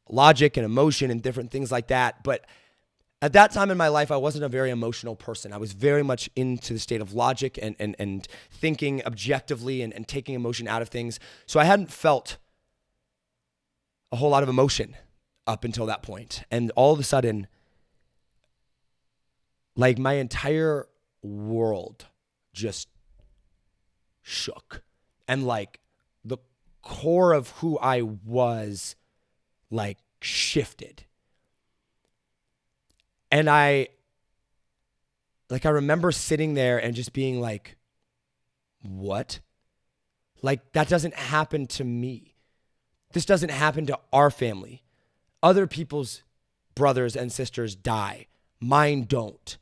logic and emotion and different things like that. But at that time in my life, I wasn't a very emotional person. I was very much into the state of logic and thinking objectively and taking emotion out of things. So I hadn't felt a whole lot of emotion up until that point. And all of a sudden, like, my entire world just shook. And like the core of who I was, like, shifted. And I remember sitting there and just being like, what? Like, that doesn't happen to me. This doesn't happen to our family. Other people's brothers and sisters die. Mine don't.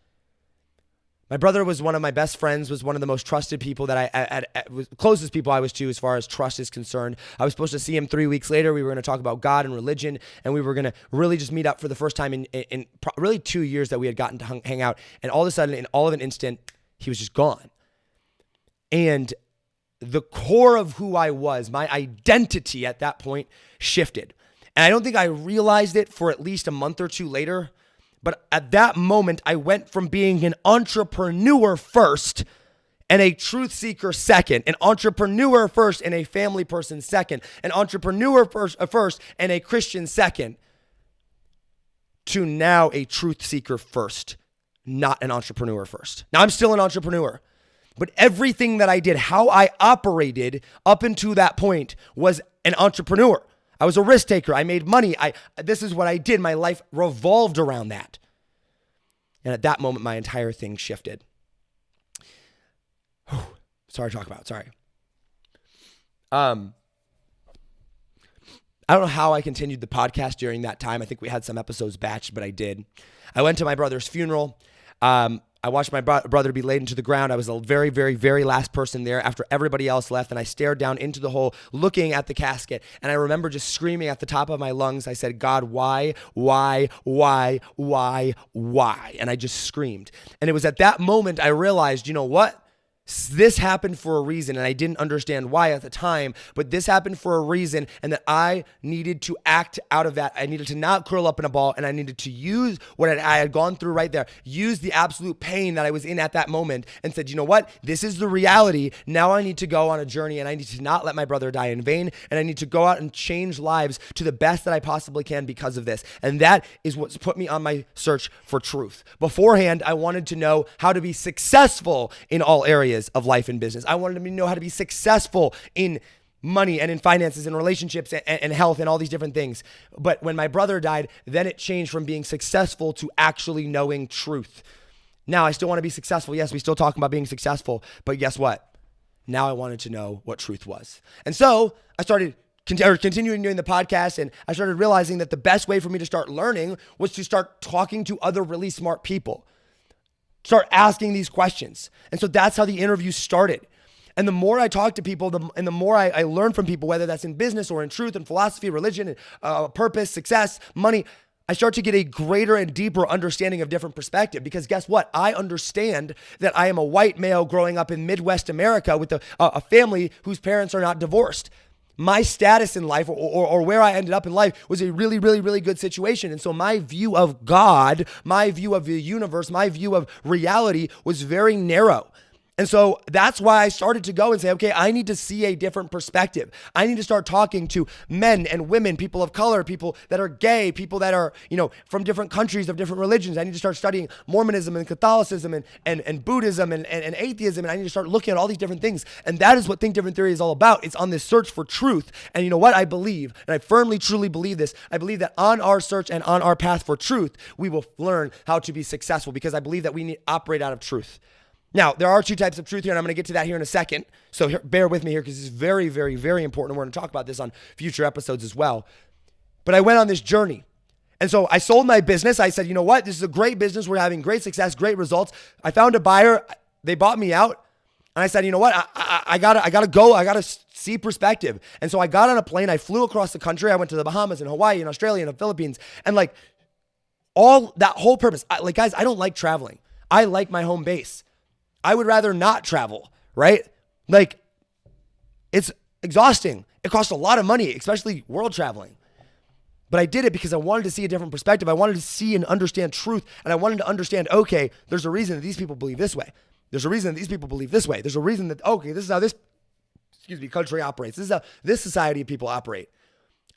My brother was one of my best friends, was one of the most trusted people that was closest people I was to as far as trust is concerned. I was supposed to see him 3 weeks later. We were going to talk about God and religion, and we were going to really just meet up for the first time in really 2 years that we had gotten to hang out. And all of a sudden, in all of an instant, he was just gone. And the core of who I was, my identity at that point shifted. And I don't think I realized it for at least a month or two later. But at that moment, I went from being an entrepreneur first and a truth seeker second, an entrepreneur first and a family person second, an entrepreneur first and a Christian second, to now a truth seeker first, not an entrepreneur first. Now, I'm still an entrepreneur, but everything that I did, how I operated up until that point was an entrepreneur. I was a risk taker. I made money. This is what I did. My life revolved around that. And at that moment, my entire thing shifted. Sorry to talk about. Sorry. I don't know how I continued the podcast during that time. I think we had some episodes batched, but I did. I went to my brother's funeral. I watched my brother be laid into the ground. I was the very, very, very last person there after everybody else left. And I stared down into the hole, looking at the casket. And I remember just screaming at the top of my lungs. I said, God, why? And I just screamed. And it was at that moment I realized, you know what? This happened for a reason, and I didn't understand why at the time, but this happened for a reason, and that I needed to act out of that. I needed to not curl up in a ball, and I needed to use what I had gone through right there, use the absolute pain that I was in at that moment, and said, you know what? This is the reality. Now I need to go on a journey, and I need to not let my brother die in vain, and I need to go out and change lives to the best that I possibly can because of this. And that is what's put me on my search for truth. Beforehand, I wanted to know how to be successful in all areas of life and business. I wanted to know how to be successful in money and in finances and relationships and health and all these different things. But when my brother died, then it changed from being successful to actually knowing truth. Now I still want to be successful. Yes, we still talk about being successful, but guess what? Now I wanted to know what truth was. And so I started continuing doing the podcast, and I started realizing that the best way for me to start learning was to start talking to other really smart people. Start asking these questions. And so that's how the interview started. And the more I talk to people, and the more I learn from people, whether that's in business or in truth and philosophy, religion, purpose, success, money, I start to get a greater and deeper understanding of different perspective. Because guess what? I understand that I am a white male growing up in Midwest America with a family whose parents are not divorced. My status in life or where I ended up in life was a really, really, really good situation. And so my view of God, my view of the universe, my view of reality was very narrow. And so that's why I started to go and say, okay, I need to see a different perspective. I need to start talking to men and women, people of color, people that are gay, people that are, from different countries of different religions. I need to start studying Mormonism and Catholicism and Buddhism and atheism. And I need to start looking at all these different things. And that is what Think Different Theory is all about. It's on this search for truth. And you know what? I believe, and I firmly, truly believe this. I believe that on our search and on our path for truth, we will learn how to be successful, because I believe that we need to operate out of truth. Now, there are two types of truth here, and I'm going to get to that here in a second. So bear with me here, because it's very, very, very important. We're going to talk about this on future episodes as well. But I went on this journey. And so I sold my business. I said, you know what? This is a great business. We're having great success, great results. I found a buyer. They bought me out. And I said, you know what? I gotta go. I gotta see perspective. And so I got on a plane. I flew across the country. I went to the Bahamas and Hawaii and Australia and the Philippines. And all that whole purpose. Guys, I don't like traveling. I like my home base. I would rather not travel, right? It's exhausting. It costs a lot of money, especially world traveling. But I did it because I wanted to see a different perspective. I wanted to see and understand truth. And I wanted to understand, okay, there's a reason that these people believe this way. There's a reason that these people believe this way. There's a reason that, okay, this is how this, country operates. This is how this society of people operate.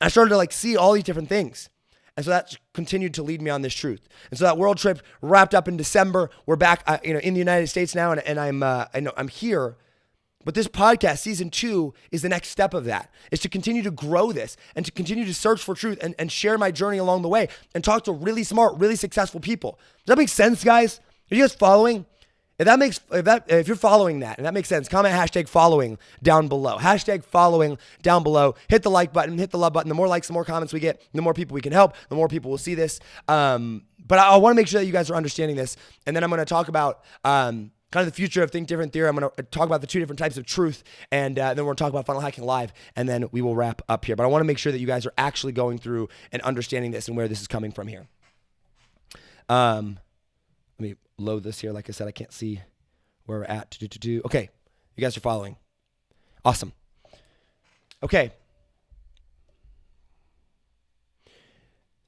And I started to see all these different things. And so that continued to lead me on this truth. And so that world trip wrapped up in December. We're back, in the United States now, and I'm here. But this podcast, season 2, is the next step of that. Is to continue to grow this and to continue to search for truth and share my journey along the way and talk to really smart, really successful people. Does that make sense, guys? Are you guys following? If you're following that and that makes sense, comment #following down below. #following down below. Hit the like button, hit the love button. The more likes, the more comments we get, the more people we can help, the more people will see this. But I want to make sure that you guys are understanding this. And then I'm going to talk about kind of the future of Think Different Theory. I'm going to talk about the 2 different types of truth, and then we're going to talk about funnel hacking live, and then we will wrap up here. But I want to make sure that you guys are actually going through and understanding this and where this is coming from here. Let me load this here. Like I said, I can't see where we're at. Okay, you guys are following. Awesome. Okay.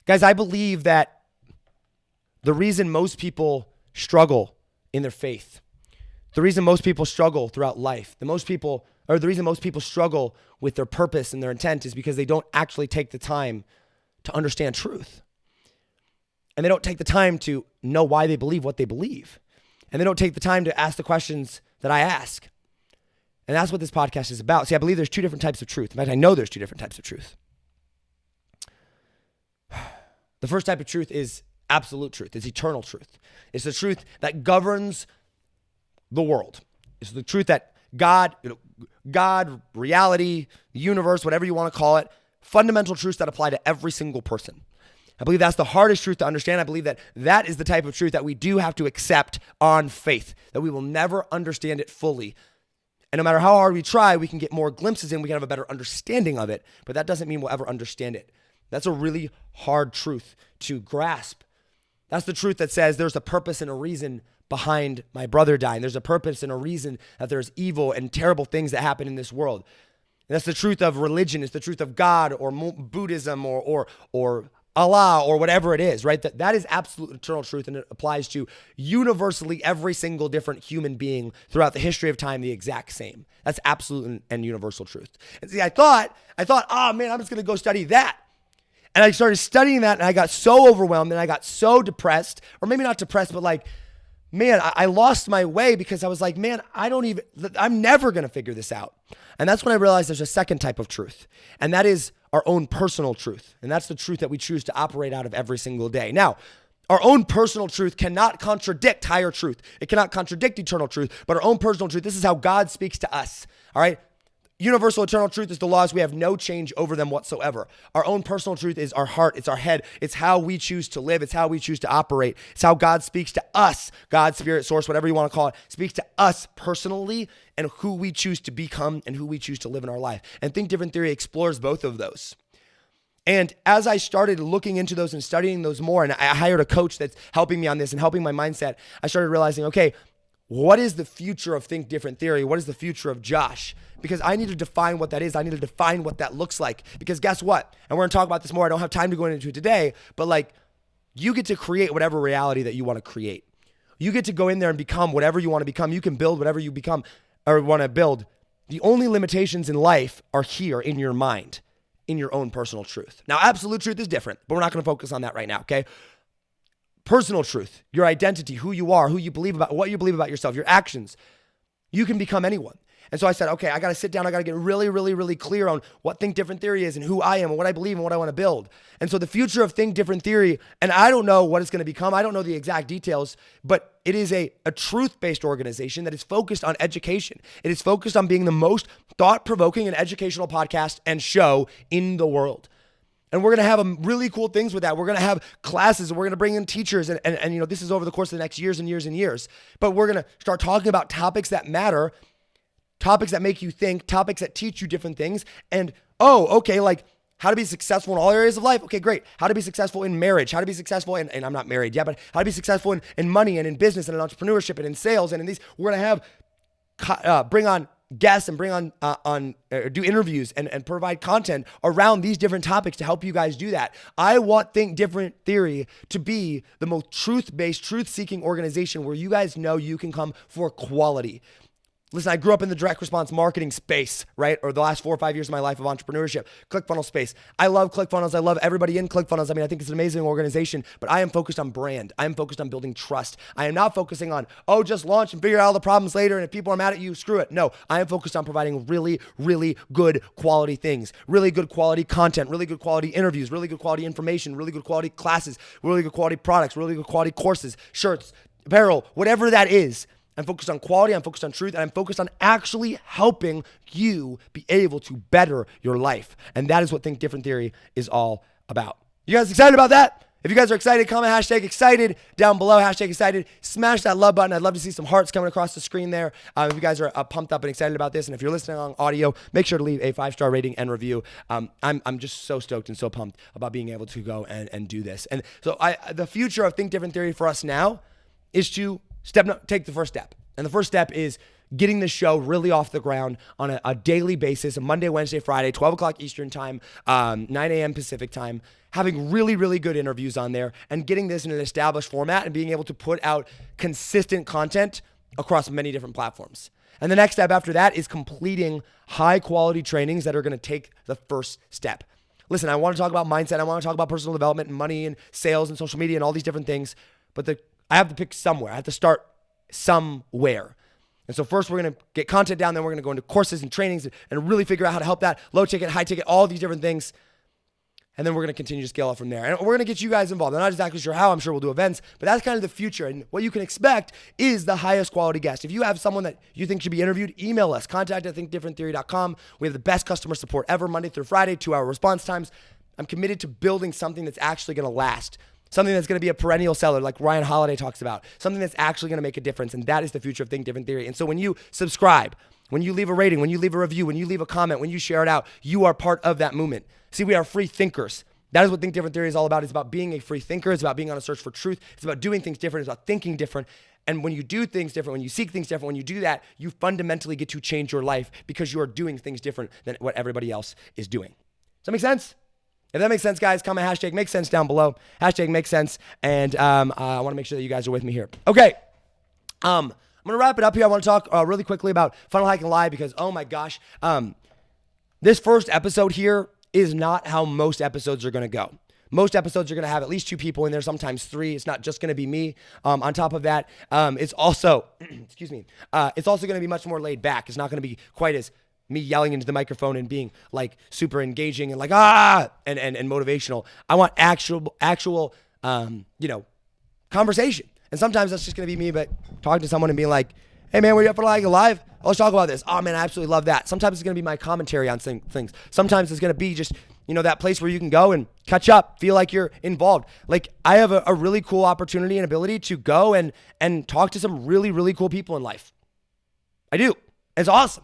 Guys, I believe that the reason most people struggle in their faith, the reason most people struggle throughout life, the reason most people struggle with their purpose and their intent is because they don't actually take the time to understand truth. And they don't take the time to know why they believe what they believe. And they don't take the time to ask the questions that I ask. And that's what this podcast is about. See, I believe there's 2 different types of truth. In fact, I know there's 2 different types of truth. The first type of truth is absolute truth. It's eternal truth. It's the truth that governs the world. It's the truth that God, reality, the universe, whatever you want to call it, fundamental truths that apply to every single person. I believe that's the hardest truth to understand. I believe that that is the type of truth that we do have to accept on faith, that we will never understand it fully. And no matter how hard we try, we can get more glimpses in, we can have a better understanding of it, but that doesn't mean we'll ever understand it. That's a really hard truth to grasp. That's the truth that says there's a purpose and a reason behind my brother dying. There's a purpose and a reason that there's evil and terrible things that happen in this world. And that's the truth of religion. It's the truth of God or Buddhism or Allah or whatever it is, right? That is absolute eternal truth, and it applies to universally every single different human being throughout the history of time, the exact same. That's absolute and universal truth. And see, I thought, oh man, I'm just going to go study that. And I started studying that, and I got so overwhelmed, and I got so depressed, or maybe not depressed, but like, man, I lost my way because I was like, man, I'm never going to figure this out. And that's when I realized there's a second type of truth, and that is our own personal truth. And that's the truth that we choose to operate out of every single day. Now, our own personal truth cannot contradict higher truth. It cannot contradict eternal truth, but our own personal truth, this is how God speaks to us, all right? Universal eternal truth is the laws. We have no change over them whatsoever. Our own personal truth is our heart. It's our head. It's how we choose to live. It's how we choose to operate. It's how God speaks to us. God, spirit, source, whatever you want to call it, speaks to us personally and who we choose to become and who we choose to live in our life. And Think Different Theory explores both of those. And as I started looking into those and studying those more, and I hired a coach that's helping me on this and helping my mindset, I started realizing, okay, what is the future of Think Different Theory? What is the future of Josh? Because I need to define what that is. I need to define what that looks like. Because guess what? And we're going to talk about this more. I don't have time to go into it today, but like, you get to create whatever reality that you want to create. You get to go in there and become whatever you want to become. You can build whatever you become or want to build. The only limitations in life are here in your mind, in your own personal truth. Now, absolute truth is different, but we're not going to focus on that right now, okay? Personal truth, your identity, who you are, who you believe about, what you believe about yourself, your actions. You can become anyone. And so I said, okay, I got to sit down. I got to get really, really, really clear on what Think Different Theory is and who I am and what I believe and what I want to build. And so the future of Think Different Theory, and I don't know what it's going to become. I don't know the exact details, but it is a truth-based organization that is focused on education. It is focused on being the most thought-provoking and educational podcast and show in the world. And we're going to have really cool things with that. We're going to have classes, and we're going to bring in teachers. And you know, this is over the course of the next years and years and years. But we're going to start talking about topics that matter, topics that make you think, topics that teach you different things. And, okay, like how to be successful in all areas of life. Okay, great. How to be successful in marriage, how to be successful in, and I'm not married yet, but how to be successful in money and in business and in entrepreneurship and in sales and in these. We're going to have, bring on guests and bring on do interviews and provide content around these different topics to help you guys do that. I want Think Different Theory to be the most truth-based, truth-seeking organization where you guys know you can come for quality. Listen, I grew up in the direct response marketing space, right? Or the last 4 or 5 years of my life of entrepreneurship, ClickFunnels space. I love ClickFunnels. I love everybody in ClickFunnels. I mean, I think it's an amazing organization, but I am focused on brand. I am focused on building trust. I am not focusing on, just launch and figure out all the problems later. And if people are mad at you, screw it. No, I am focused on providing really, really good quality things, really good quality content, really good quality interviews, really good quality information, really good quality classes, really good quality products, really good quality courses, shirts, apparel, whatever that is. I'm focused on quality, I'm focused on truth, and I'm focused on actually helping you be able to better your life. And that is what Think Different Theory is all about. You guys excited about that? If you guys are excited, comment hashtag excited down below, hashtag excited. Smash that love button. I'd love to see some hearts coming across the screen there. If you guys are pumped up and excited about this, and if you're listening on audio, make sure to leave a 5-star rating and review. I'm just so stoked and so pumped about being able to go and do this. And so the future of Think Different Theory for us now is to take the first step. And the first step is getting the show really off the ground on a daily basis, a Monday, Wednesday, Friday, 12 o'clock Eastern time, 9 a.m. Pacific time, having really, really good interviews on there and getting this in an established format and being able to put out consistent content across many different platforms. And the next step after that is completing high quality trainings that are going to take the first step. Listen, I want to talk about mindset. I want to talk about personal development and money and sales and social media and all these different things, but I have to pick somewhere. I have to start somewhere. And so first we're going to get content down, then we're going to go into courses and trainings and really figure out how to help that, low ticket, high ticket, all these different things. And then we're going to continue to scale up from there. And we're going to get you guys involved. I'm not exactly sure how. I'm sure we'll do events, but that's kind of the future. And what you can expect is the highest quality guest. If you have someone that you think should be interviewed, email us, contact@thinkdifferenttheory.com. We have the best customer support ever, Monday through Friday, 2-hour response times. I'm committed to building something that's actually going to last. Something that's going to be a perennial seller like Ryan Holiday talks about. Something that's actually going to make a difference. And that is the future of Think Different Theory. And so when you subscribe, when you leave a rating, when you leave a review, when you leave a comment, when you share it out, you are part of that movement. See, we are free thinkers. That is what Think Different Theory is all about. It's about being a free thinker. It's about being on a search for truth. It's about doing things different. It's about thinking different. And when you do things different, when you seek things different, when you do that, you fundamentally get to change your life because you are doing things different than what everybody else is doing. Does that make sense? If that makes sense, guys, comment hashtag makes sense down below. Hashtag makes sense. And I want to make sure that you guys are with me here. Okay. I'm going to wrap it up here. I want to talk really quickly about Funnel Hacking Live because, oh my gosh, this first episode here is not how most episodes are going to go. Most episodes are going to have at least 2 people in there, sometimes 3. It's not just going to be me. On top of that, it's also, excuse me, it's also going to be much more laid back. It's not going to be quite as me yelling into the microphone and being like super engaging and like, and motivational. I want actual, conversation. And sometimes that's just going to be me, but talking to someone and being like, hey man, were you up for like a live? Let's talk about this. Oh man, I absolutely love that. Sometimes it's going to be my commentary on things. Sometimes it's going to be just, that place where you can go and catch up, feel like you're involved. Like I have a really cool opportunity and ability to go and talk to some really, really cool people in life. I do. It's awesome.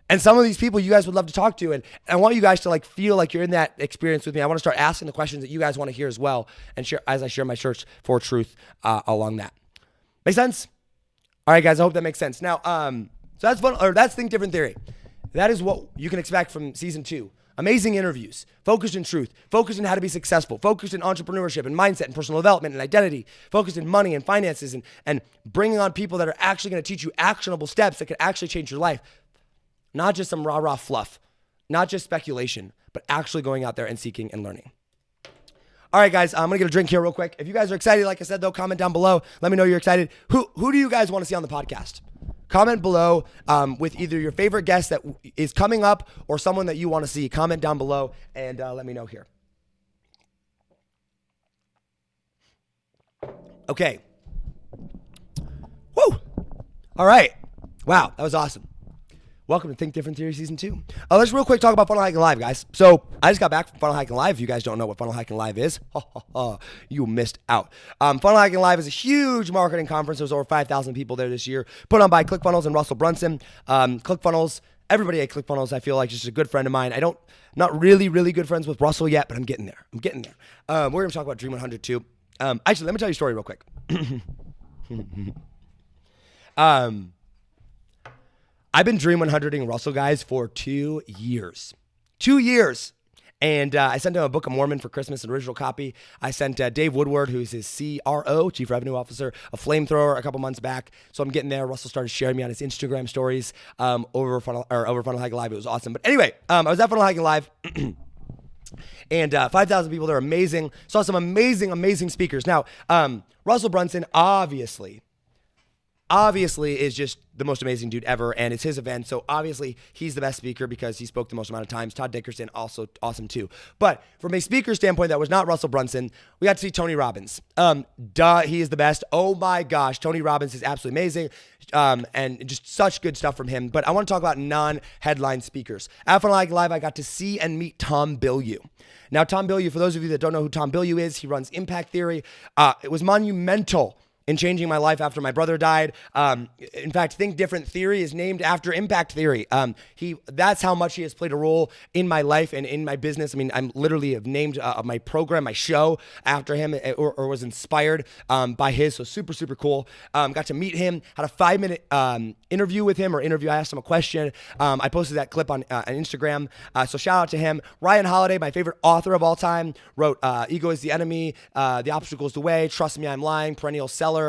And some of these people you guys would love to talk to. And I want you guys to like feel like you're in that experience with me. I want to start asking the questions that you guys want to hear as well and share as I share my search for truth along that. Make sense? All right, guys, I hope that makes sense. Now, so that's fun, or that's Think Different Theory. That is what you can expect from season 2. Amazing interviews, focused in truth, focused in how to be successful, focused in entrepreneurship and mindset and personal development and identity, focused in money and finances and bringing on people that are actually going to teach you actionable steps that can actually change your life. Not just some rah-rah fluff, not just speculation, but actually going out there and seeking and learning. All right, guys, I'm going to get a drink here real quick. If you guys are excited, like I said, though, comment down below. Let me know you're excited. Who do you guys want to see on the podcast? Comment below with either your favorite guest that is coming up or someone that you want to see. Comment down below and let me know here. Okay. Woo! All right. Wow, that was awesome. Welcome to Think Different Theory Season 2. Let's real quick talk about Funnel Hacking Live, guys. So I just got back from Funnel Hacking Live. If you guys don't know what Funnel Hacking Live is, you missed out. Funnel Hacking Live is a huge marketing conference. There's over 5,000 people there this year, put on by ClickFunnels and Russell Brunson. ClickFunnels, everybody at ClickFunnels, I feel like, is just a good friend of mine. Not really good friends with Russell yet, but I'm getting there. We're going to talk about Dream 100 too. Actually, let me tell you a story real quick. I've been Dream 100ing Russell, guys, for 2 years. 2 years. And I sent him a Book of Mormon for Christmas, an original copy. I sent Dave Woodward, who's his CRO, Chief Revenue Officer, a flamethrower a couple months back. So I'm getting there. Russell started sharing me on his Instagram stories over Funnel Hacking Live. It was awesome. But anyway, I was at Funnel Hacking Live. And 5,000 people. They're amazing. Saw some amazing speakers. Now, Russell Brunson, obviously, obviously is just the most amazing dude ever, and it's his event, so obviously he's the best speaker because he spoke the most amount of times. Todd Dickerson, also awesome too. But from a speaker standpoint that was not Russell Brunson, we got to see Tony Robbins. He is the best. Oh my gosh, Tony Robbins is absolutely amazing, and just such good stuff from him. But I want to talk about non-headline speakers. At Funnel Hacking Live, I got to see and meet Tom Bilyeu. Now, Tom Bilyeu, for those of you that don't know who Tom Bilyeu is, he runs Impact Theory. It was monumental in changing my life after my brother died. In fact, Think Different Theory is named after Impact Theory. That's how much he has played a role in my life and in my business. I mean, I'm literally have named my program, my show after him, or was inspired by his. So super, super cool. Got to meet him, had a 5-minute interview with him, I asked him a question. I posted that clip on Instagram. So shout out to him. Ryan Holiday, my favorite author of all time, wrote Ego is the Enemy, The Obstacle is the Way, Trust Me, I'm Lying, Perennial Seller,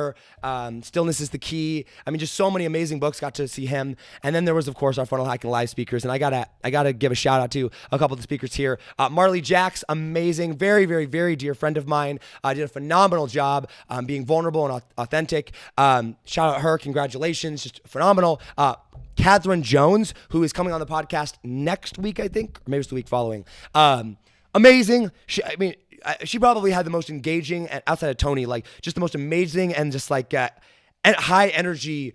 Stillness is the Key. I mean, just so many amazing books. Got to see him. And then there was, of course, our Funnel Hacking Live speakers. And I gotta give a shout out to a couple of the speakers here. Marley Jacks, amazing, very, very, very dear friend of mine. Did a phenomenal job being vulnerable and authentic. Shout out her. Congratulations. Just phenomenal. Katherine Jones, who is coming on the podcast next week, I think, or maybe it's the week following. Amazing. She probably had the most engaging, and outside of Tony, like just the most amazing and just like and high energy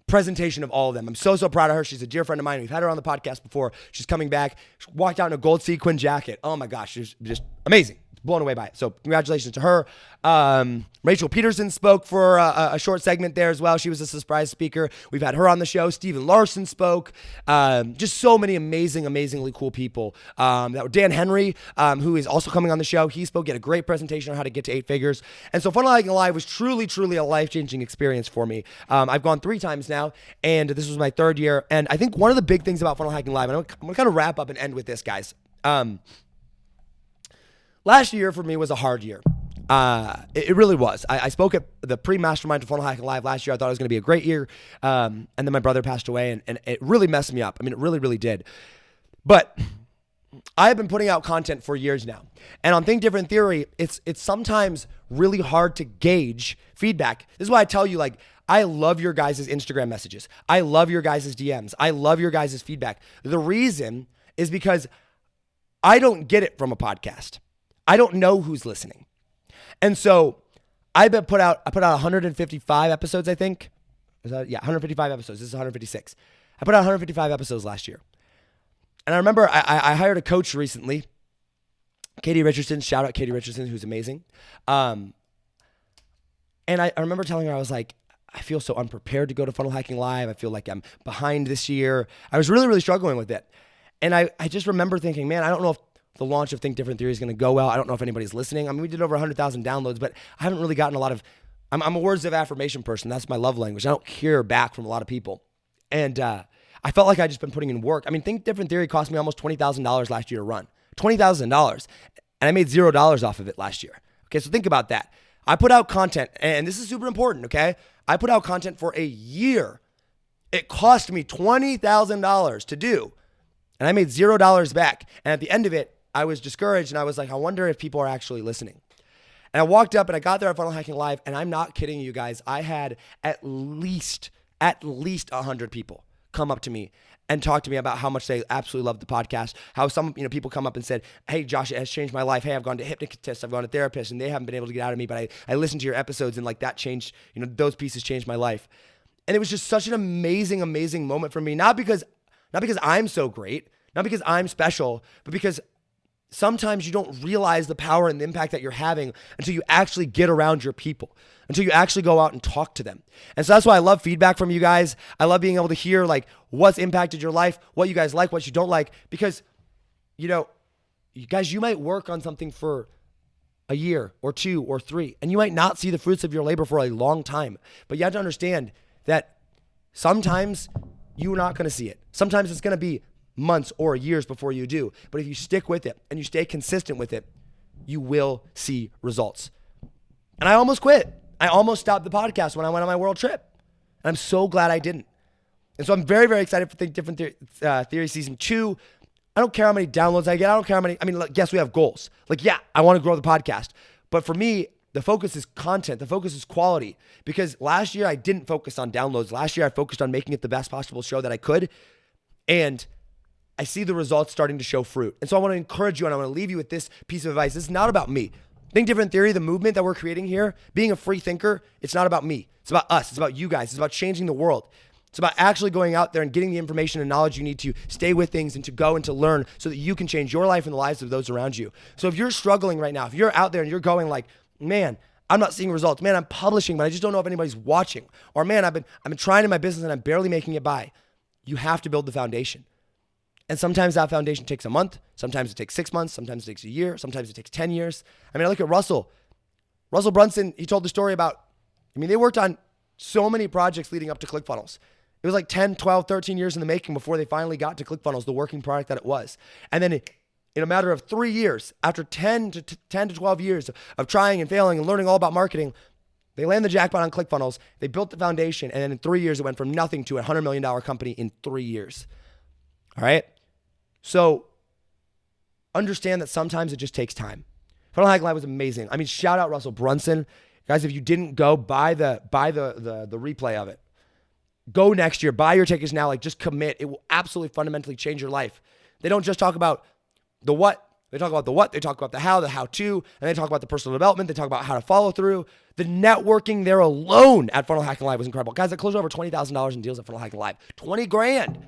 presentation of all of them. I'm so proud of her. She's a dear friend of mine. We've had her on the podcast before. She's coming back. She walked out in a gold sequin jacket. Oh my gosh, she's just amazing. Blown away by it. So congratulations to her. Rachel Peterson spoke for a short segment there as well. She was a surprise speaker. We've had her on the show. Stephen Larson spoke. Just so many amazingly cool people. That were Dan Henry, who is also coming on the show. He spoke, he had a great presentation on how to get to 8 figures. And so Funnel Hacking Live was truly a life-changing experience for me. I've gone 3 times now, and this was my 3rd year. And I think one of the big things about Funnel Hacking Live, and I'm going to kind of wrap up and end with this, guys. Last year for me was a hard year. It really was. I spoke at the pre-mastermind to Funnel Hacking Live last year. I thought it was going to be a great year. And then my brother passed away, and it really messed me up. I mean, it really did. But I have been putting out content for years now. And on Think Different Theory, it's sometimes really hard to gauge feedback. This is why I tell you, like, I love your guys' Instagram messages. I love your guys' DMs. I love your guys' feedback. The reason is because I don't get it from a podcast. I don't know who's listening. And so I put out 155 episodes, I think. 155 episodes. This is 156. I put out 155 episodes last year. And I remember I hired a coach recently, Katie Richardson. Shout out Katie Richardson, who's amazing. And I remember telling her, I was like, I feel so unprepared to go to Funnel Hacking Live. I feel like I'm behind this year. I was really struggling with it. And I just remember thinking, man, I don't know if the launch of Think Different Theory is going to go well. I don't know if anybody's listening. I mean, we did over 100,000 downloads, but I haven't really gotten a lot of, I'm a words of affirmation person. That's my love language. I don't hear back from a lot of people. And I felt like I'd just been putting in work. I mean, Think Different Theory cost me almost $20,000 last year to run. $20,000. And I made $0 off of it last year. Okay, so think about that. I put out content, and this is super important, okay? I put out content for a year. It cost me $20,000 to do, and I made $0 back. And at the end of it, I was discouraged, and I was like, I wonder if people are actually listening. And I walked up, and I got there at Funnel Hacking Live, and I'm not kidding you guys. I had at least 100 people come up to me and talk to me about how much they absolutely loved the podcast. How some people come up and said, hey, Josh, it has changed my life. Hey, I've gone to hypnotists, I've gone to therapists, and they haven't been able to get out of me, but I listened to your episodes, and like that changed, those pieces changed my life. And it was just such an amazing moment for me. Not because I'm so great, not because I'm special, but because sometimes you don't realize the power and the impact that you're having until you actually get around your people, until you actually go out and talk to them. And so that's why I love feedback from you guys. I love being able to hear like what's impacted your life, what you guys like, what you don't like, because, you guys, you might work on something for a year or 2 or 3, and you might not see the fruits of your labor for a long time. But you have to understand that sometimes you're not going to see it. Sometimes it's going to be months or years before you do. But if you stick with it and you stay consistent with it, you will see results. And I almost quit. I almost stopped the podcast when I went on my world trip. And I'm so glad I didn't. And so I'm very, very excited for Think Different Theory Season 2. I don't care how many downloads I get. I don't care how many, yes, we have goals. I want to grow the podcast. But for me, The focus is content. The focus is quality. Because last year I didn't focus on downloads. Last year I focused on making it the best possible show that I could. And I see the results starting to show fruit. And so I want to encourage you, and I want to leave you with this piece of advice. This is not about me. Think Different Theory, the movement that we're creating here, being a free thinker, it's not about me. It's about us. It's about you guys. It's about changing the world. It's about actually going out there and getting the information and knowledge you need to stay with things and to go and to learn so that you can change your life and the lives of those around you. So if you're struggling right now, if you're out there and you're going like, man, I'm not seeing results. Man, I'm publishing, but I just don't know if anybody's watching. Or man, I've been trying in my business and I'm barely making it by. You have to build the foundation. And sometimes that foundation takes a month. Sometimes it takes 6 months. Sometimes it takes a year. Sometimes it takes 10 years. I mean, I look at Russell Brunson. He told the story about, they worked on so many projects leading up to ClickFunnels. It was like 10, 12, 13 years in the making before they finally got to ClickFunnels, the working product that it was. And then in a matter of 3 years, after 10 to 12 years of trying and failing and learning all about marketing, they landed the jackpot on ClickFunnels. They built the foundation. And then in 3 years, it went from nothing to a $100 million company in 3 years. All right. So understand that sometimes it just takes time. Funnel Hacking Live was amazing. Shout out Russell Brunson. Guys, if you didn't go, buy the replay of it. Go next year. Buy your tickets now. Just commit. It will absolutely fundamentally change your life. They don't just talk about the what. They talk about the what. They talk about the how-to, and they talk about the personal development. They talk about how to follow through. The networking there alone at Funnel Hacking Live was incredible. Guys, I closed over $20,000 in deals at Funnel Hacking Live. 20 grand.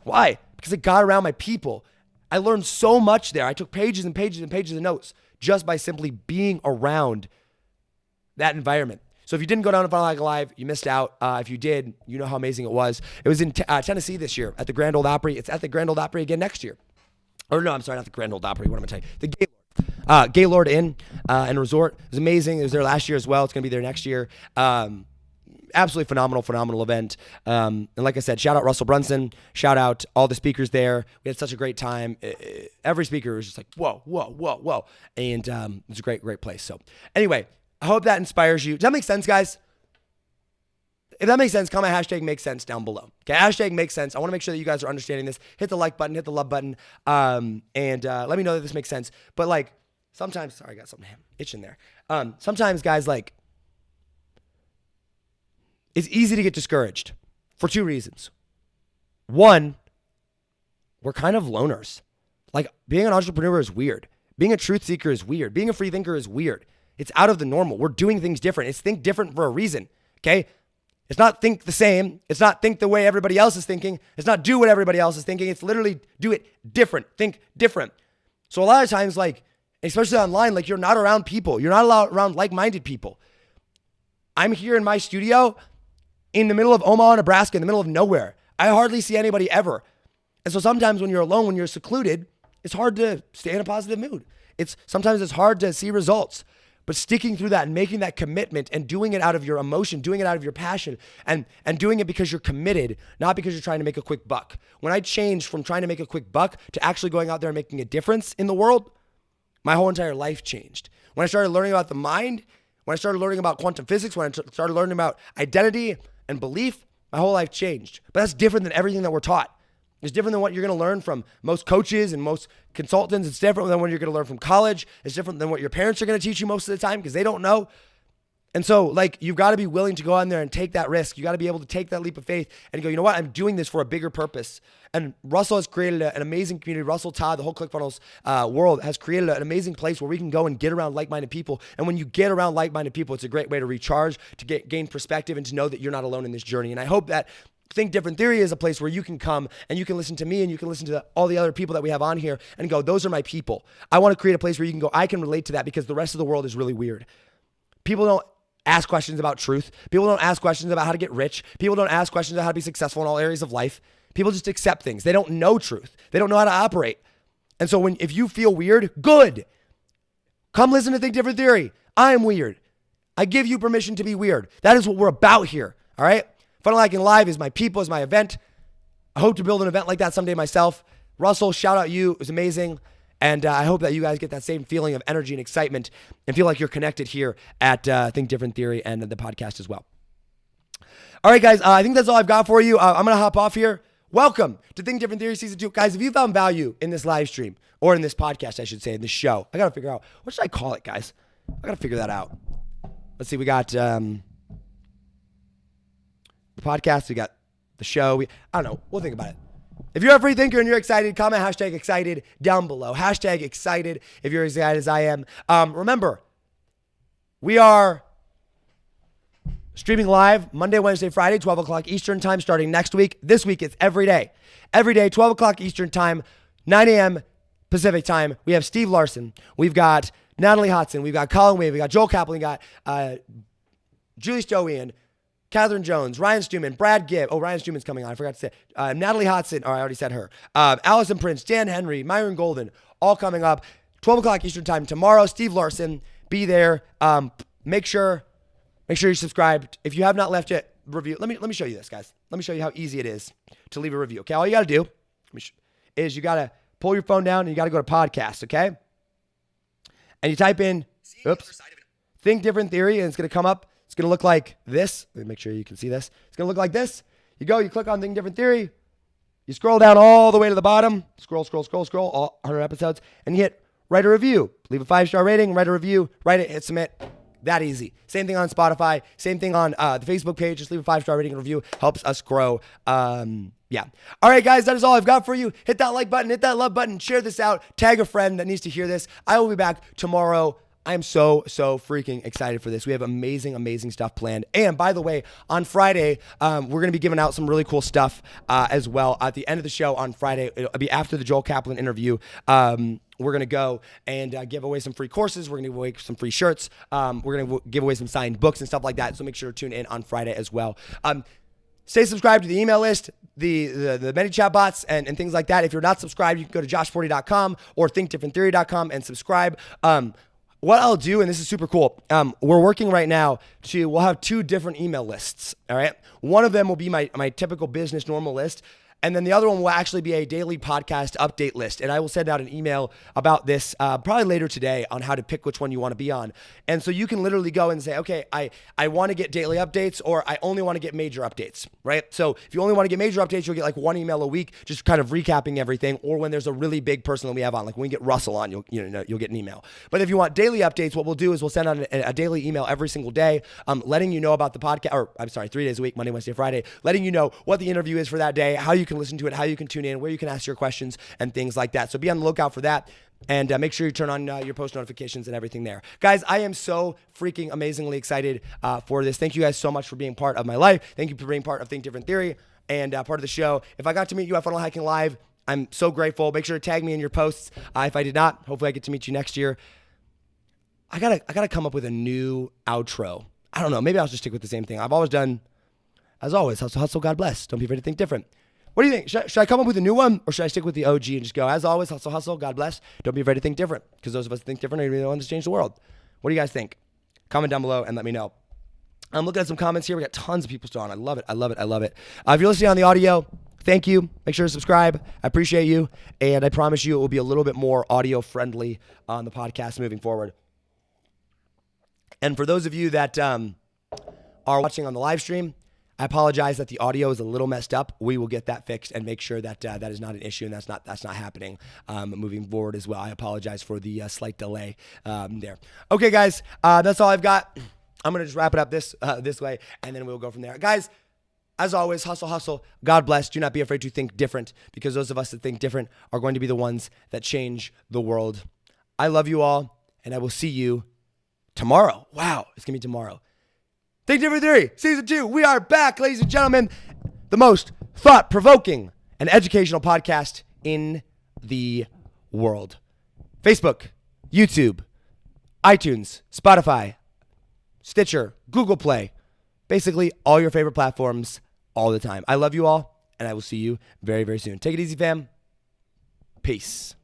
Why? Because I got around my people. I learned so much there. I took pages and pages and pages of notes just by simply being around that environment. So if you didn't go down to Funnel Hacking Live, you missed out. If you did, you know how amazing it was. It was in Tennessee this year at the Grand Ole Opry. It's at the Grand Ole Opry again next year. Or no, I'm sorry, not the Grand Ole Opry. What am I telling you? The Gaylord Inn and Resort. It was amazing. It was there last year as well. It's going to be there next year. Absolutely phenomenal event. And like I said, shout out Russell Brunson. Shout out all the speakers there. We had such a great time. Every speaker was just like, whoa. And it was a great place. So anyway, I hope that inspires you. Does that make sense, guys? If that makes sense, comment hashtag makes sense down below. Okay, hashtag makes sense. I want to make sure that you guys are understanding this. Hit the like button, hit the love button, and let me know that this makes sense. But sometimes, sorry, I got something itching there. Sometimes, guys, it's easy to get discouraged for 2 reasons. One, we're kind of loners. Being an entrepreneur is weird. Being a truth seeker is weird. Being a free thinker is weird. It's out of the normal. We're doing things different. It's think different for a reason, okay? It's not think the same. It's not think the way everybody else is thinking. It's not do what everybody else is thinking. It's literally do it different. Think different. So a lot of times, especially online, you're not around people. You're not around like-minded people. I'm here in my studio in the middle of Omaha, Nebraska, in the middle of nowhere. I hardly see anybody ever. And so sometimes when you're alone, when you're secluded, it's hard to stay in a positive mood. Sometimes it's hard to see results. But sticking through that and making that commitment and doing it out of your emotion, doing it out of your passion, and doing it because you're committed, not because you're trying to make a quick buck. When I changed from trying to make a quick buck to actually going out there and making a difference in the world, my whole entire life changed. When I started learning about the mind, when I started learning about quantum physics, when I started learning about identity and belief, my whole life changed. But that's different than everything that we're taught. It's different than what you're going to learn from most coaches and most consultants. It's different than what you're going to learn from college. It's different than what your parents are going to teach you most of the time because they don't know. And so you've got to be willing to go out there and take that risk. You got to be able to take that leap of faith and go, you know what? I'm doing this for a bigger purpose. And Russell has created an amazing community. Russell, Todd, the whole ClickFunnels world has created an amazing place where we can go and get around like-minded people. And when you get around like-minded people, it's a great way to recharge, to gain perspective, and to know that you're not alone in this journey. And I hope that Think Different Theory is a place where you can come and you can listen to me and you can listen to all the other people that we have on here and go, those are my people. I want to create a place where you can go, I can relate to that because the rest of the world is really weird. People don't ask questions about truth. People don't ask questions about how to get rich. People don't ask questions about how to be successful in all areas of life. People just accept things. They don't know truth. They don't know how to operate. And so if you feel weird, good. Come listen to Think Different Theory. I'm weird. I give you permission to be weird. That is what we're about here. All right? Funnel Hacking Live is my people, is my event. I hope to build an event like that someday myself. Russell, shout out you. It was amazing. And I hope that you guys get that same feeling of energy and excitement and feel like you're connected here at Think Different Theory and the podcast as well. All right, guys, I think that's all I've got for you. I'm going to hop off here. Welcome to Think Different Theory Season 2. Guys, if you found value in this live stream, or in this podcast, I should say, in this show, I got to figure out, what should I call it, guys? I got to figure that out. let's see, we got the podcast, we got the show. I don't know. We'll think about it. If you're a free thinker and you're excited, comment hashtag excited down below. Hashtag excited if you're as excited as I am. Remember, we are streaming live Monday, Wednesday, Friday, 12 o'clock Eastern time starting next week. This week it's every day. Every day, 12 o'clock Eastern time, 9 a.m. Pacific time. We have Steve Larson. We've got Natalie Hodson. We've got Colin Wayne. We've got Joel Kaplan. We got Julie Stowian, Katherine Jones, Ryan Stewman, Brad Gibb. Oh, Ryan Stewman's coming on. I forgot to say. Natalie Hodson. Oh, I already said her. Allison Prince, Dan Henry, Myron Golden, all coming up. 12 o'clock Eastern time tomorrow. Steve Larson, be there. Make sure you subscribe. If you have not left yet, review. Let me show you this, guys. Let me show you how easy it is to leave a review. Okay, all you got to do is you got to pull your phone down and you got to go to podcast. Okay, and you type in Think Different Theory, and it's going to come up. It's going to look like this. Let me make sure you can see this. It's going to look like this. You click on Think Different Theory. You scroll down all the way to the bottom. Scroll, all 100 episodes, and you hit write a review. Leave a 5-star rating, write a review, write it, hit submit. That easy. Same thing on Spotify. Same thing on the Facebook page. Just leave a 5-star rating and review. Helps us grow. Yeah. All right, guys, that is all I've got for you. Hit that like button. Hit that love button. Share this out. Tag a friend that needs to hear this. I will be back tomorrow. I am so freaking excited for this. We have amazing stuff planned. And by the way, on Friday, we're going to be giving out some really cool stuff as well. At the end of the show on Friday, it'll be after the Joel Kaplan interview. We're going to go and give away some free courses. We're going to give away some free shirts. We're going to give away some signed books and stuff like that. So make sure to tune in on Friday as well. Stay subscribed to the email list, the many chat bots and things like that. If you're not subscribed, you can go to joshforti.com or thinkdifferenttheory.com and subscribe. What I'll do, and this is super cool, we're working right now we'll have 2 different email lists, all right? One of them will be my typical business normal list, and then the other one will actually be a daily podcast update list. And I will send out an email about this probably later today on how to pick which one you want to be on. And so you can literally go and say, okay, I want to get daily updates, or I only want to get major updates, right? So if you only want to get major updates, you'll get like 1 email a week, just kind of recapping everything. Or when there's a really big person that we have on, like when we get Russell on, you'll get an email. But if you want daily updates, what we'll do is we'll send out a daily email every single day, letting you know about the podcast, or I'm sorry, 3 days a week, Monday, Wednesday, Friday, letting you know what the interview is for that day, how you can listen to it, how you can tune in, where you can ask your questions and things like that. So be on the lookout for that. And make sure you turn on your post notifications and everything there. Guys, I am so freaking amazingly excited for this. Thank you guys so much for being part of my life. Thank you for being part of Think Different Theory and part of the show. If I got to meet you at Funnel Hacking Live, I'm so grateful. Make sure to tag me in your posts. If I did not, hopefully I get to meet you next year. I gotta come up with a new outro. I don't know. Maybe I'll just stick with the same thing. I've always done, as always, hustle, God bless. Don't be afraid to think different. What do you think? Should I come up with a new one, or should I stick with the OG and just go, as always, hustle, God bless. Don't be afraid to think different, because those of us that think different are going to be the ones to change the world. What do you guys think? Comment down below and let me know. I'm looking at some comments here. We got tons of people still on. I love it. If you're listening on the audio, thank you. Make sure to subscribe. I appreciate you. And I promise you it will be a little bit more audio friendly on the podcast moving forward. And for those of you that are watching on the live stream, I apologize that the audio is a little messed up. We will get that fixed and make sure that that is not an issue and that's not happening moving forward as well. I apologize for the slight delay there. Okay, guys, that's all I've got. I'm gonna just wrap it up this way, and then we'll go from there. Guys, as always, hustle. God bless. Do not be afraid to think different, because those of us that think different are going to be the ones that change the world. I love you all, and I will see you tomorrow. Wow, it's gonna be tomorrow. Think Different Theory, Season 2. We are back, ladies and gentlemen. The most thought-provoking and educational podcast in the world. Facebook, YouTube, iTunes, Spotify, Stitcher, Google Play. Basically, all your favorite platforms all the time. I love you all, and I will see you very, very soon. Take it easy, fam. Peace.